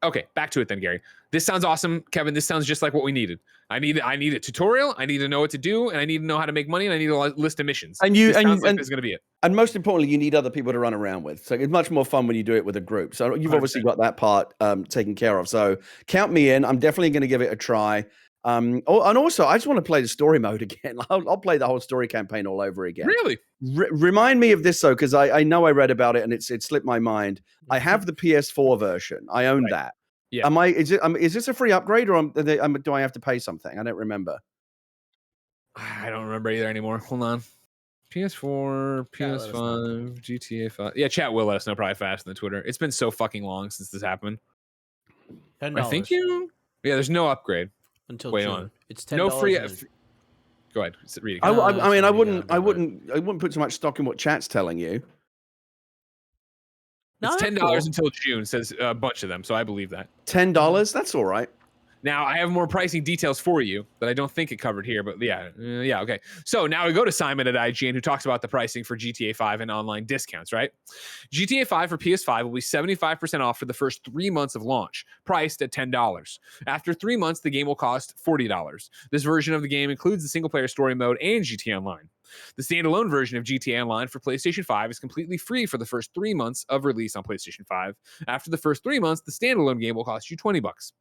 Okay, back to it then, Gary. This sounds awesome, Kevin. This sounds just like what we needed. I need a tutorial. I need to know what to do, and I need to know how to make money, and I need a list of missions. And this sounds like this is going to be it. And most importantly, you need other people to run around with. So it's much more fun when you do it with a group. So you've 100%. Obviously got that part taken care of. So count me in. I'm definitely going to give it a try. And also, I just want to play the story mode again. I'll play the whole story campaign all over again. Really? Remind me of this, though, because I know I read about it and it slipped my mind. I have the PS4 version. I own that. Yeah. Is this a free upgrade, or do I have to pay something? I don't remember. I don't remember either anymore. Hold on. PS4, PS5, GTA 5. Yeah, chat will let us know probably fast on the Twitter. It's been so fucking long since this happened. $10. I think there's no upgrade. Until Wait June. On. It's $10. No free. Go ahead. Read it. I wouldn't put too much stock in what chat's telling you. It's $10 until June, says a bunch of them, so I believe that. $10? That's all right. Now, I have more pricing details for you that I don't think it covered here, but yeah, okay. So now we go to Simon at IGN, who talks about the pricing for GTA 5 and online discounts, right? GTA 5 for PS5 will be 75% off for the first 3 months of launch, priced at $10. After 3 months, the game will cost $40. This version of the game includes the single-player story mode and GTA Online. The standalone version of GTA Online for PlayStation 5 is completely free for the first 3 months of release on PlayStation 5. After the first 3 months, the standalone game will cost you $20.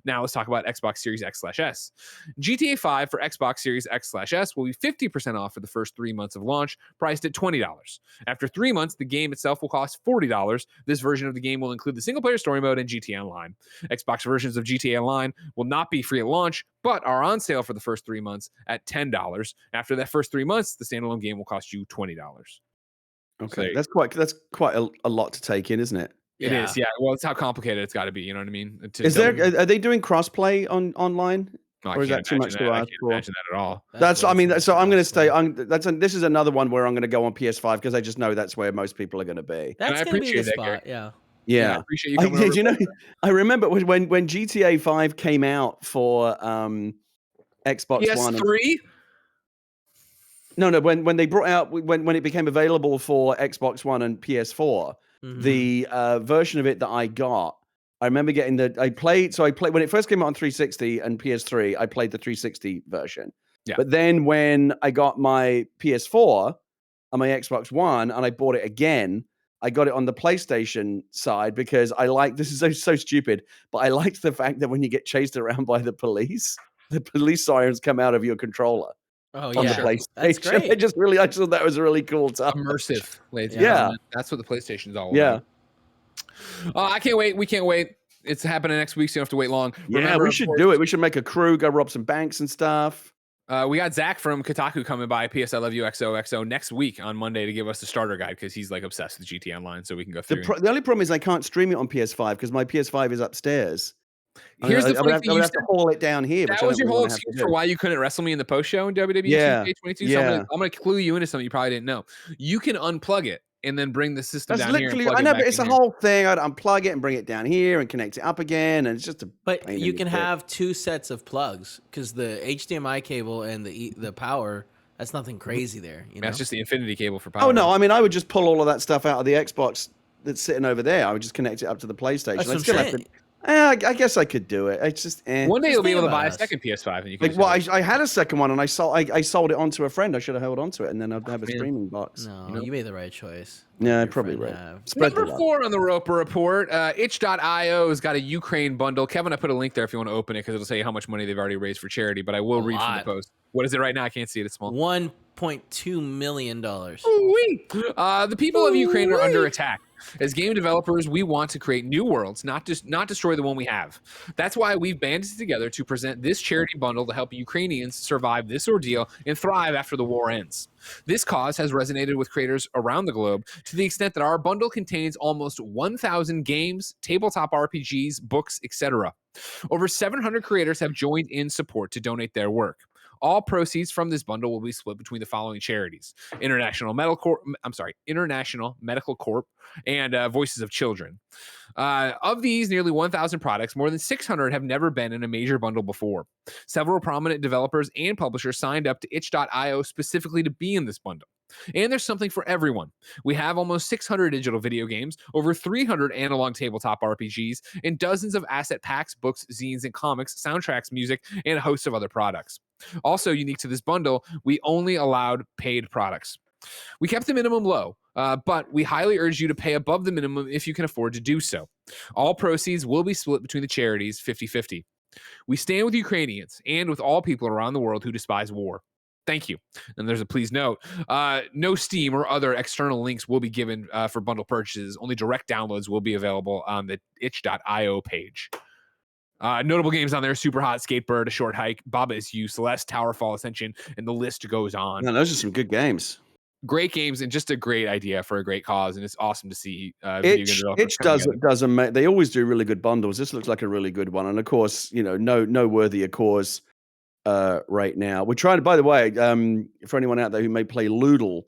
Now let's talk about Xbox Series X/S. GTA 5 for Xbox Series X/S will be 50% off for the first 3 months of launch, priced at $20. After 3 months, the game itself will cost $40. This version of the game will include the single-player story mode and GTA Online. Xbox versions of GTA Online will not be free at launch, but are on sale for the first 3 months at $10. After that first 3 months, the standalone game will cost you $20. Okay, that's quite a lot to take in, isn't it? It is, yeah. Well, it's how complicated it's got to be. You know what I mean? Are they doing crossplay online? No, or is that too much to ask for? I can't imagine that at all. So I'm going to stay. This is another one where I'm going to go on PS5 because I just know that's where most people are going to be. That's going to be the spot, Yeah. I appreciate you coming over. I remember when GTA 5 came out for Xbox One. PS3? No, when they brought out when it became available for Xbox One and PS4, the version of it that I got, I remember getting I played when it first came out on 360 and PS3, I played the 360 version. Yeah. But then when I got my PS4 and my Xbox One and I bought it again, I got it on the PlayStation side because this is so stupid, but I liked the fact that when you get chased around by the police sirens come out of your controller. Oh, on the PlayStation. That's great. I just thought that was a really cool touch. Immersive, ladies and gentlemen. That's what the PlayStation's all about. I can't wait. We can't wait. It's happening next week, so you don't have to wait long. Yeah, we should do it. We should make a crew, go rob some banks and stuff. We got Zach from Kotaku coming by, PS I Love You XOXO, next week on Monday to give us the starter guide because he's like obsessed with GT Online, so we can go through. The only problem is I can't stream it on PS5 because my PS5 is upstairs. Here's the funny thing: I would have to haul it down here. That was your whole excuse for why you couldn't wrestle me in the post show in WWE 2K22. So yeah. I'm gonna clue you into something you probably didn't know. You can unplug it and then bring the system That's down here. Literally, I know, but it's a whole thing. I'd unplug it and bring it down here and connect it up again, and it's just a. But you can have two sets of plugs because the HDMI cable and the power. That's nothing crazy there. You know? That's just the infinity cable for power. Oh no, I mean I would just pull all of that stuff out of the Xbox that's sitting over there. I would just connect it up to the PlayStation. That's I'd still have to. I guess I could do it. It's just one day you'll be able to buy a second PS5 and you can. I had a second one and I sold it on to a friend. I should have held on to it and then I'd have a streaming box. No, you made the right choice. Yeah, probably right. Number 4 on the Roper Report, itch.io has got a Ukraine bundle. Kevin, I put a link there if you want to open it because it'll tell you how much money they've already raised for charity, but I will read from the post. What is it right now? I can't see it. It's small. $1.2 million. The people of Ukraine are under attack. As game developers, we want to create new worlds, not destroy the one we have. That's why we've banded together to present this charity bundle to help Ukrainians survive this ordeal and thrive after the war ends. This cause has resonated with creators around the globe to the extent that our bundle contains almost 1,000 games, tabletop RPGs, books, etc. Over 700 creators have joined in support to donate their work. All proceeds from this bundle will be split between the following charities: International Medical Corp and Voices of Children. Of these nearly 1,000 products, more than 600 have never been in a major bundle before. Several prominent developers and publishers signed up to itch.io specifically to be in this bundle. And there's something for everyone. We have almost 600 digital video games, over 300 analog tabletop RPGs, and dozens of asset packs, books, zines, and comics, soundtracks, music, and a host of other products. Also unique to this bundle, we only allowed paid products. We kept the minimum low, but we highly urge you to pay above the minimum if you can afford to do so. All proceeds will be split between the charities 50-50. We stand with Ukrainians and with all people around the world who despise war. Thank you. And there's a please note. No Steam or other external links will be given for bundle purchases. Only direct downloads will be available on the itch.io page. Notable games on there: Super Hot, Skatebird, A Short Hike, Baba Is You, Celeste, Towerfall Ascension, and the list goes on. No, those are some good games. Great games and just a great idea for a great cause, and it's awesome to see video game developers. Itch doesn't. They always do really good bundles. This looks like a really good one, and of course, no worthier cause right now. We're trying to. By the way, for anyone out there who may play Loodle,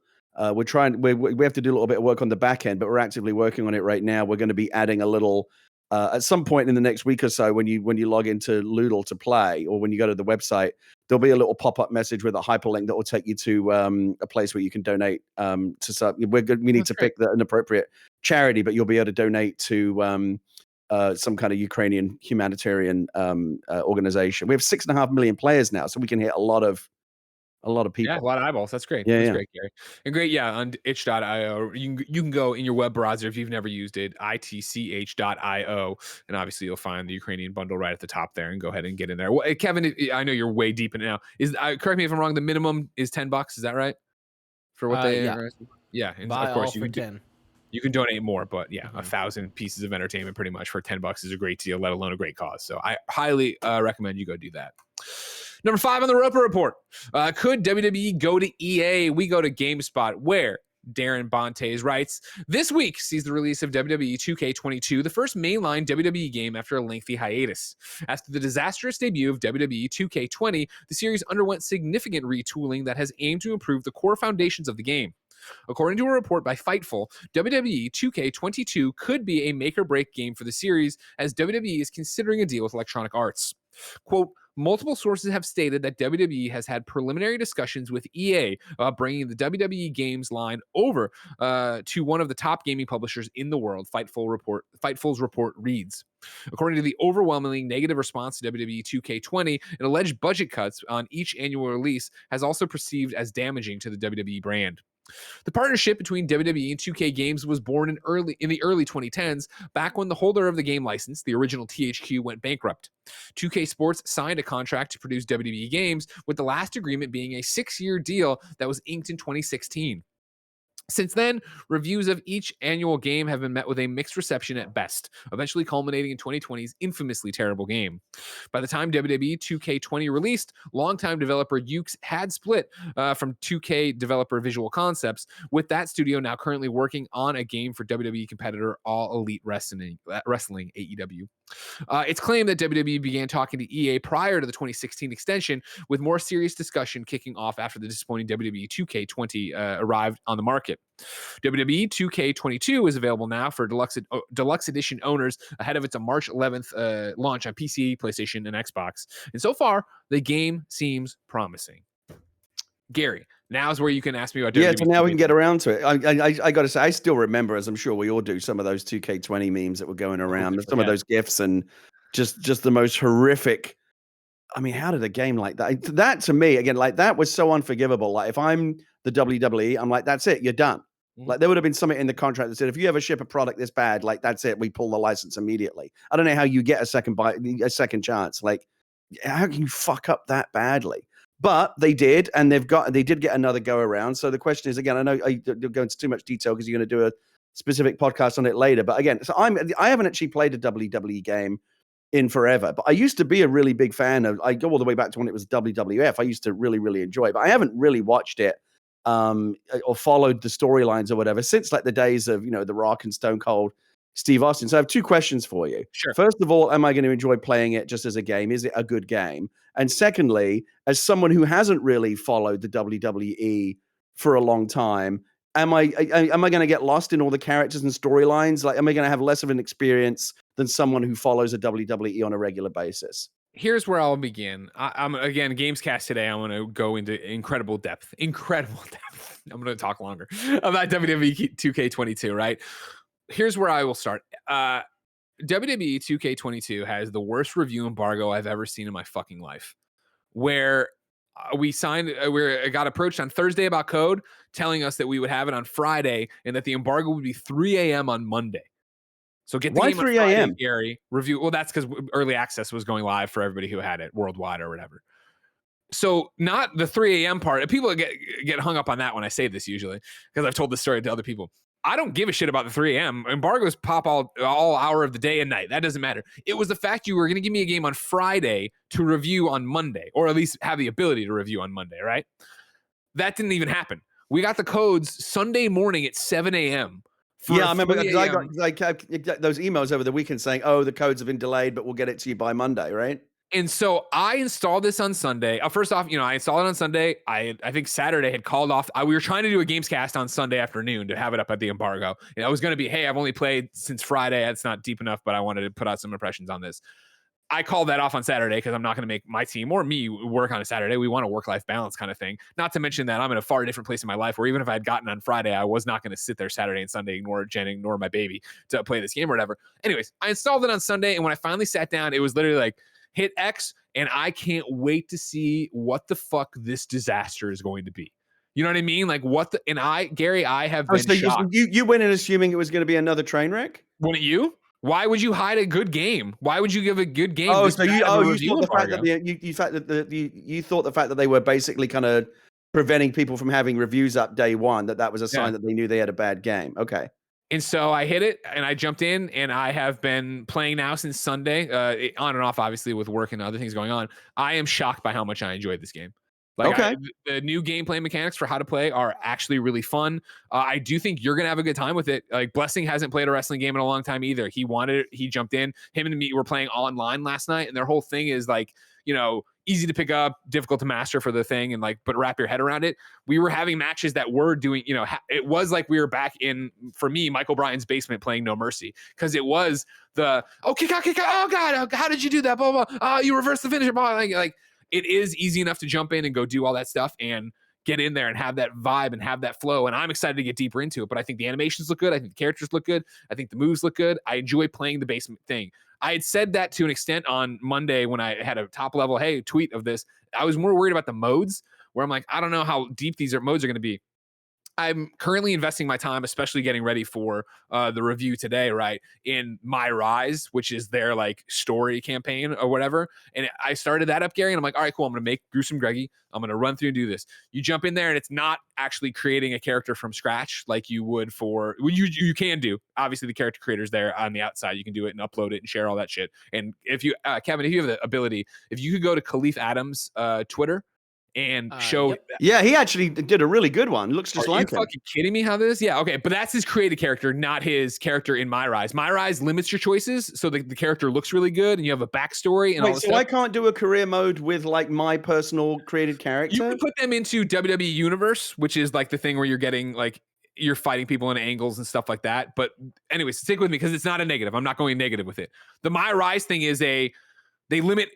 we're trying. We have to do a little bit of work on the back end, but we're actively working on it right now. We're going to be adding a little. At some point in the next week or so, when you log into Loodle to play, or when you go to the website, there'll be a little pop-up message with a hyperlink that will take you to a place where you can donate to something. We need to pick an appropriate charity, but you'll be able to donate to some kind of Ukrainian humanitarian organization. We have 6.5 million players now, so we can hit a lot of people. Yeah, a lot of eyeballs. That's great. Yeah, That's great, Gary. And great, on itch.io. You can go in your web browser if you've never used it, itch.io, and obviously you'll find the Ukrainian bundle right at the top there, and go ahead and get in there. Well, Kevin, I know you're way deep in it now. Correct me if I'm wrong, the minimum is $10. Is that right? For what they yeah. And buy of course all for 10. You can donate more, but yeah, 1,000 pieces of entertainment pretty much for $10 is a great deal, let alone a great cause. So I highly recommend you go do that. Number 5 on the Roper Report. Could WWE go to EA? We go to GameSpot, where Darryn Bon-tay-s writes, this week sees the release of WWE 2K22, the first mainline WWE game after a lengthy hiatus. After the disastrous debut of WWE 2K20, the series underwent significant retooling that has aimed to improve the core foundations of the game. According to a report by Fightful, WWE 2K22 could be a make-or-break game for the series, as WWE is considering a deal with Electronic Arts. Quote, multiple sources have stated that WWE has had preliminary discussions with EA about bringing the WWE games line over to one of the top gaming publishers in the world, Fightful's report reads. According to the overwhelmingly negative response to WWE 2K20, and alleged budget cuts on each annual release has also perceived as damaging to the WWE brand. The partnership between WWE and 2K Games was born in the early 2010s, back when the holder of the game license, the original THQ, went bankrupt. 2K Sports signed a contract to produce WWE games, with the last agreement being a 6-year deal that was inked in 2016. Since then, reviews of each annual game have been met with a mixed reception at best, eventually culminating in 2020's infamously terrible game. By the time WWE 2K20 released, longtime developer Ukes had split from 2K developer Visual Concepts, with that studio now currently working on a game for WWE competitor All Elite Wrestling AEW. It's claimed that WWE began talking to EA prior to the 2016 extension, with more serious discussion kicking off after the disappointing WWE 2K20 arrived on the market. WWE 2K22 is available now for deluxe edition owners ahead of its March 11th launch on PC, PlayStation, and Xbox. And so far, the game seems promising. Gary, now's where you can ask me about WWE. Yeah, so now we can get around to it. I got to say, I still remember, as I'm sure we all do, some of those 2K20 memes that were going around, some of those GIFs, and just the most horrific. I mean, how did a game like that to me, again, like that was so unforgivable. Like if I'm the WWE, I'm like, that's it, you're done. Like there would have been something in the contract that said, if you ever ship a product this bad, like that's it, we pull the license immediately. I don't know how you get a second chance. Like, how can you fuck up that badly? But they did, and they did get another go around. So the question is, again, I know you'll go into too much detail because you're going to do a specific podcast on it later. But again, so I haven't actually played a WWE game in forever, but I used to be a really big fan of. I go all the way back to when it was WWF. I used to really, really enjoy it, but I haven't really watched it or followed the storylines or whatever since like the days of The Rock and Stone Cold Steve Austin. So I have two questions for you. Sure. First of all, am I going to enjoy playing it just as a game? Is it a good game? And secondly, as someone who hasn't really followed the WWE for a long time, am I going to get lost in all the characters and storylines? Like, am I going to have less of an experience than someone who follows a WWE on a regular basis? Here's where I'll begin. I'm again, Gamescast today. I want to go into incredible depth. I'm going to talk longer about WWE 2K22, right? Here's where I will start. WWE 2K22 has the worst review embargo I've ever seen in my fucking life. Where we got approached on Thursday about code, telling us that we would have it on Friday and that the embargo would be 3 a.m. on Monday. So get the Why game 3 on Friday, a.m.? Gary. Review. Well, that's because early access was going live for everybody who had it worldwide or whatever. So not the 3 a.m. part. People get hung up on that when I say this usually because I've told this story to other people. I don't give a shit about the 3 a.m. Embargoes pop all hour of the day and night. That doesn't matter. It was the fact you were going to give me a game on Friday to review on Monday, or at least have the ability to review on Monday, right? That didn't even happen. We got the codes Sunday morning at 7 a.m. Yeah, I remember because I got those emails over the weekend saying, "Oh, the codes have been delayed, but we'll get it to you by Monday," right? And so I installed this on Sunday. First off, I installed it on Sunday. I think Saturday had called off. We were trying to do a Gamescast on Sunday afternoon to have it up at the embargo. And I was going to be, hey, I've only played since Friday. It's not deep enough, but I wanted to put out some impressions on this. I called that off on Saturday because I'm not going to make my team or me work on a Saturday. We want a work-life balance kind of thing. Not to mention that I'm in a far different place in my life where even if I had gotten on Friday, I was not going to sit there Saturday and Sunday, ignore Jen, ignore my baby to play this game or whatever. Anyways, I installed it on Sunday, and when I finally sat down, it was literally like, hit X, and I can't wait to see what the fuck this disaster is going to be. You know what I mean? Like Gary, I have been shocked. You went in assuming it was going to to train wreck? Wouldn't you? Why would you hide a good game? Why would you give a good game? Oh, so you thought the fact that you thought the fact that they were basically kind of preventing people from having reviews up day one, that was a sign that they knew they had a bad game. Okay. And so I hit it and I jumped in, and I have been playing now since Sunday, on and off, obviously, with work and other things going on. I am shocked by how much I enjoyed this game. Like, the new gameplay mechanics for how to play are actually really fun. I do think you're going to have a good time with it. Like, Blessing hasn't played a wrestling game in a long time either. He wanted it. He jumped in. Him and me were playing online last night, and their whole thing is like, easy to pick up, difficult to master for the thing, and but wrap your head around it. We were having matches that were doing, it was like we were back in, for me, Michael Bryan's basement playing No Mercy, because it was kick out, oh God, how did you do that? Blah, blah, you reversed the finisher, blah, like it is easy enough to jump in and go do all that stuff and get in there and have that vibe and have that flow. And I'm excited to get deeper into it, but I think the animations look good. I think the characters look good. I think the moves look good. I enjoy playing the basement thing. I had said that to an extent on Monday when I had a top level, tweet of this. I was more worried about the modes, where I'm like, I don't know how deep these modes are going to be. I'm currently investing my time, especially getting ready for the review today, right, in My Rise, which is their like story campaign or whatever. And I started that up, Gary, and I'm like, all right, cool. I'm going to make Gruesome Greggy. I'm going to run through and do this. You jump in there, and it's not actually creating a character from scratch like you would for you can do. Obviously, the character creator's there on the outside. You can do it and upload it and share all that shit. And if you, Kevin, if you have the ability, if you could go to Khalif Adams' Twitter and show. Yep. Yeah, he actually did a really good one. Looks just like him. Are you fucking kidding me how this? Yeah, okay. But that's his created character, not his character in My Rise. My Rise limits your choices, so the character looks really good and you have a backstory and all this so stuff. I can't do a career mode with like my personal created character? You can put them into WWE Universe, which is like the thing where you're getting like you're fighting people in angles and stuff like that. But anyways, stick with me because it's not a negative. I'm not going negative with it. The My Rise thing is they limit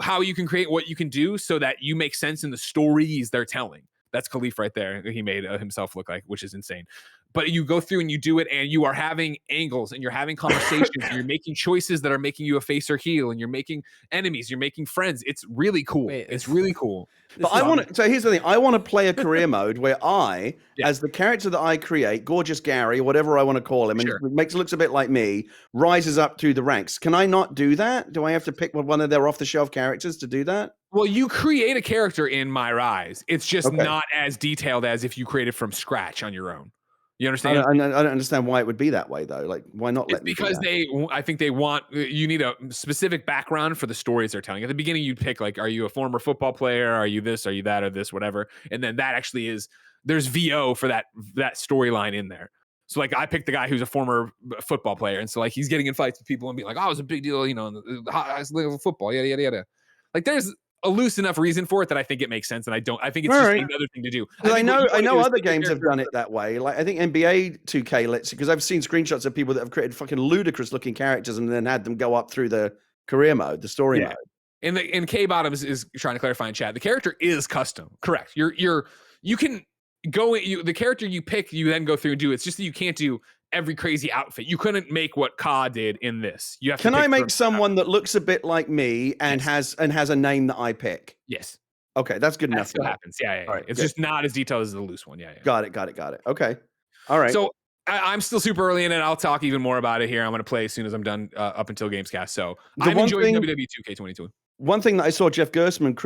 how you can create what you can do so that you make sense in the stories they're telling. That's Khalif right there. He made himself look like, which is insane. But you go through and you do it, and you are having angles, and you're having conversations, and you're making choices that are making you a face or heel, and you're making enemies, you're making friends. It's really cool. It's really cool. But I want to. So here's the thing: I want to play a career mode where I, as the character that I create, Gorgeous Gary, whatever I want to call him, and looks a bit like me, rises up through the ranks. Can I not do that? Do I have to pick one of their off-the-shelf characters to do that? Well, you create a character in My Rise. It's just not as detailed as if you created from scratch on your own. You understand? I don't understand why it would be that way, though. Like, why not let me do that? I think they want, you need a specific background for the stories they're telling. At the beginning, you'd pick, like, are you a former football player? Are you this? Are you that? Or this, whatever. And then that actually is, there's VO for that storyline in there. So, like, I picked the guy who's a former football player. And so, like, he's getting in fights with people and being like, oh, it was a big deal, you know, in the highest level of football, yada, yada, yada. Like, there's a loose enough reason for it that I think it makes sense, and I think it's just another thing to do. I know other games have done it that way. Like I think NBA 2K lets, because I've seen screenshots of people that have created fucking ludicrous looking characters and then had them go up through the career mode, the story mode. And K Bottoms is trying to clarify in chat. The character is custom, correct? You can go the character you pick, you then go through and do. It's just that you can't do every crazy outfit. You couldn't make what Ka did in this. You have Can I make someone that looks a bit like me and has a name that I pick? Yes. Okay, that's good enough. That still happens. Yeah. Right, it's just not as detailed as the loose one. Yeah. Got it. Okay. All right. So I'm still super early in it. I'll talk even more about it here. I'm going to play as soon as I'm done up until Gamescast. So I'm enjoying WWE 2K22. One thing that I saw Jeff Gerstmann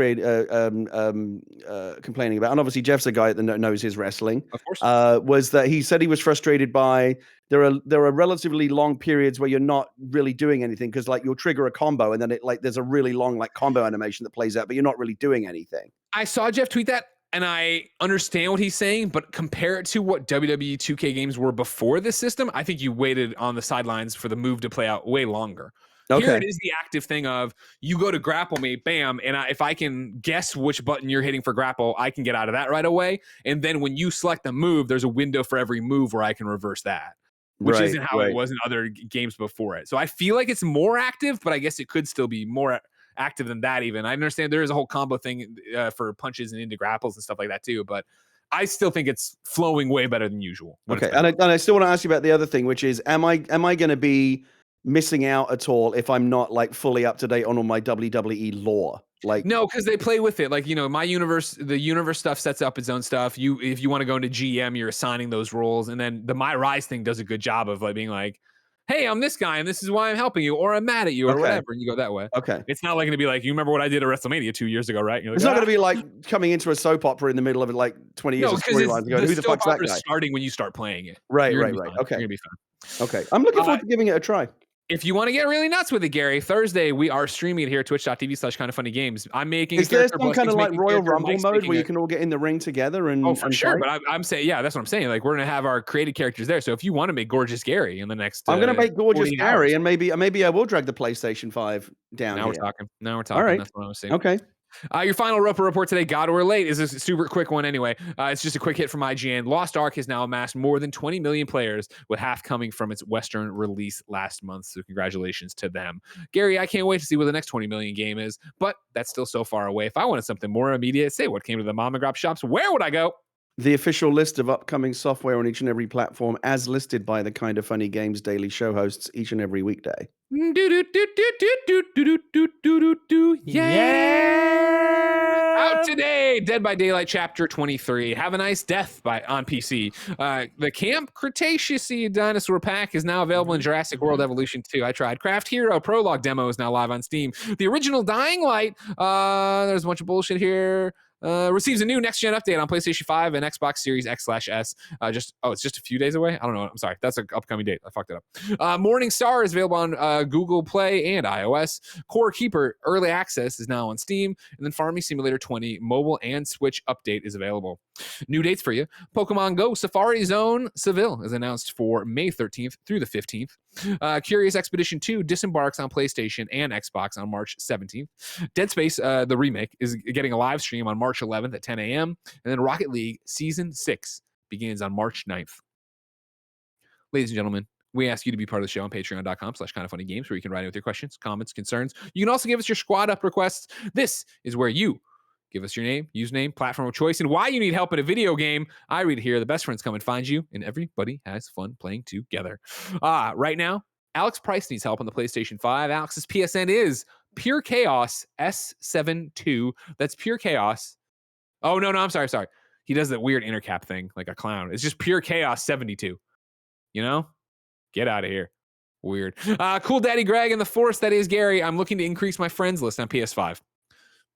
complaining about, and obviously Jeff's a guy that knows his wrestling, of course, was that he said he was frustrated by there are relatively long periods where you're not really doing anything because like you'll trigger a combo and then it like there's a really long like combo animation that plays out, but you're not really doing anything. I saw Jeff tweet that, and I understand what he's saying, but compare it to what WWE 2K games were before this system. I think you waited on the sidelines for the move to play out way longer. Okay. Here it is the active thing of you go to grapple me, bam, and if I can guess which button you're hitting for grapple, I can get out of that right away. And then when you select the move, there's a window for every move where I can reverse that, which isn't how it was in other games before it. So I feel like it's more active, but I guess it could still be more active than that even. I understand there is a whole combo thing for punches and into grapples and stuff like that too, but I still think it's flowing way better than usual. Okay, and I still want to ask you about the other thing, which is, am I going to be missing out at all if I'm not like fully up to date on all my WWE lore? Like, no, because they play with it. Like, you know, my universe, the universe stuff sets up its own stuff. If you want to go into GM, you're assigning those roles, and then the My Rise thing does a good job of like being like, hey, I'm this guy, and this is why I'm helping you, or I'm mad at you, or whatever, and you go that way. Okay. It's not like going to be like, you remember what I did at WrestleMania 2 years ago, right? Like, it's not going to be like coming into a soap opera in the middle of it, like 20 years of storylines ago. Who the fuck's that guy? Starting when you start playing it. Right. Okay. You're going to be fine. Okay. I'm looking forward to giving it a try. If you want to get really nuts with it, Gary, Thursday we are streaming it here at twitch.tv/KindaFunnyGames. I'm making. Is there some kind of like Royal Rumble mode where you can all get in the ring together and? For sure. But I'm saying, yeah, that's what I'm saying. Like we're gonna have our created characters there. So if you want to make Gorgeous Gary in the next, I'm gonna make Gorgeous Gary, and maybe I will drag the PlayStation 5 down. Now we're talking. All right. That's what I was saying. Okay. Your final Roper report today, God or Late, is a super quick one anyway. It's just a quick hit from IGN. Lost Ark has now amassed more than 20 million players, with half coming from its Western release last month. So congratulations to them. Gary, I can't wait to see what the next 20 million game is, but that's still so far away. If I wanted something more immediate, say what came to the mom and grab shops, where would I go? The official list of upcoming software on each and every platform, as listed by the Kinda Funny Games daily show hosts each and every weekday. Yeah. Out today, Dead by Daylight Chapter 23. Have a Nice Death on PC. The Camp Cretaceous Dinosaur Pack is now available in Jurassic World Evolution 2. I tried. Craft Hero Prologue demo is now live on Steam. The original Dying Light, there's a bunch of bullshit here. Receives a new next-gen update on PlayStation 5 and Xbox Series X/S. It's just a few days away? I don't know. I'm sorry. That's an upcoming date. I fucked it up. Morning Star is available on Google Play and iOS. Core Keeper Early Access is now on Steam. And then Farming Simulator 20 mobile and Switch update is available. New dates for you. Pokemon Go Safari Zone Seville is announced for May 13th through the 15th. Curious Expedition 2 disembarks on PlayStation and Xbox on March 17th. Dead Space, the remake, is getting a live stream on March 11th at 10 a.m. And then Rocket League Season 6 begins on March 9th. Ladies and gentlemen, we ask you to be part of the show on patreon.com/kindoffunnygames, where you can write in with your questions, comments, concerns. You can also give us your squad up requests. This is where you give us your name, username, platform of choice, and why you need help in a video game. I read it here. The best friends come and find you, and everybody has fun playing together. Right now, Alex Price needs help on the PlayStation 5. Alex's PSN is Pure Chaos S72. That's Pure Chaos. Oh, no, I'm sorry. He does that weird intercap thing like a clown. It's just Pure Chaos 72. You know? Get out of here. Weird. Cool Daddy Greg and the Force, that is Gary. I'm looking to increase my friends list on PS5.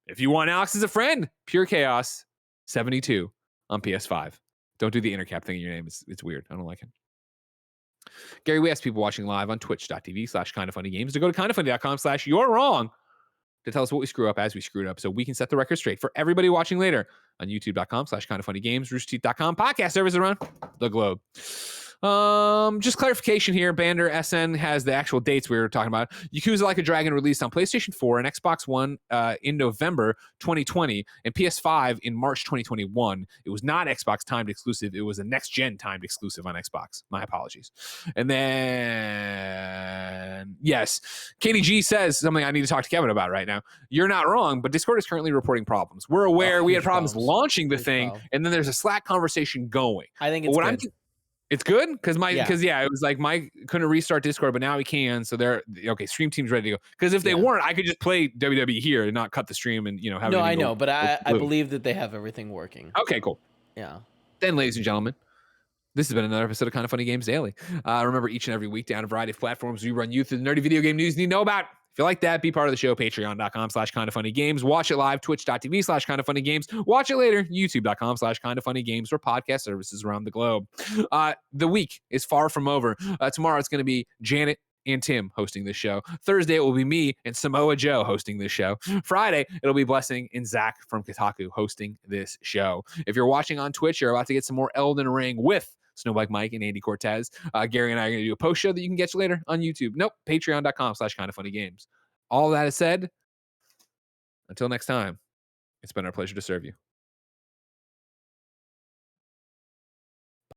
If you want Alex as a friend, Pure Chaos 72 on PS5. Don't do the intercap thing in your name. It's weird. I don't like it. Gary, we ask people watching live on twitch.tv/kindoffunnygames to go to kindoffunny.com/you're-wrong to tell us what we screw up as we screwed up so we can set the record straight for everybody watching later on youtube.com/kindoffunnygames, roosterteeth.com, podcast service around the globe. Just clarification here. Bander SN has the actual dates we were talking about. Yakuza Like a Dragon released on PlayStation 4 and Xbox One in November 2020 and PS5 in March 2021. It was not Xbox timed exclusive. It was a next-gen timed exclusive on Xbox. My apologies. And then, yes, KDG says something I need to talk to Kevin about right now. You're not wrong, but Discord is currently reporting problems. We're aware we had problems launching the thing, and then there's a Slack conversation going. I think it's good. It's good because it was like Mike couldn't restart Discord, but now he can. So they're okay. Stream team's ready to go. Because if they weren't, I could just play WWE here and not cut the stream and have. No, I know, but I believe that they have everything working. Okay, cool. Yeah. Then, ladies and gentlemen, this has been another episode of Kind of Funny Games Daily. Remember, each and every week on a variety of platforms, we run you through the nerdy video game news you need to know about. If you like that, be part of the show, patreon.com/kindoffunnygames. Watch it live, twitch.tv/kindoffunnygames. Watch it later, youtube.com/kindoffunnygames, or podcast services around the globe. The week is far from over. Tomorrow it's going to be Janet and Tim hosting this show. Thursday, it will be me and Samoa Joe hosting this show. Friday, it'll be Blessing and Zach from Kotaku hosting this show. If you're watching on Twitch, you're about to get some more Elden Ring with Snowbike Mike and Andy Cortez. Gary and I are going to do a post show that you can catch later on YouTube. Nope, patreon.com/kindoffunnygames. All that is said, until next time, it's been our pleasure to serve you.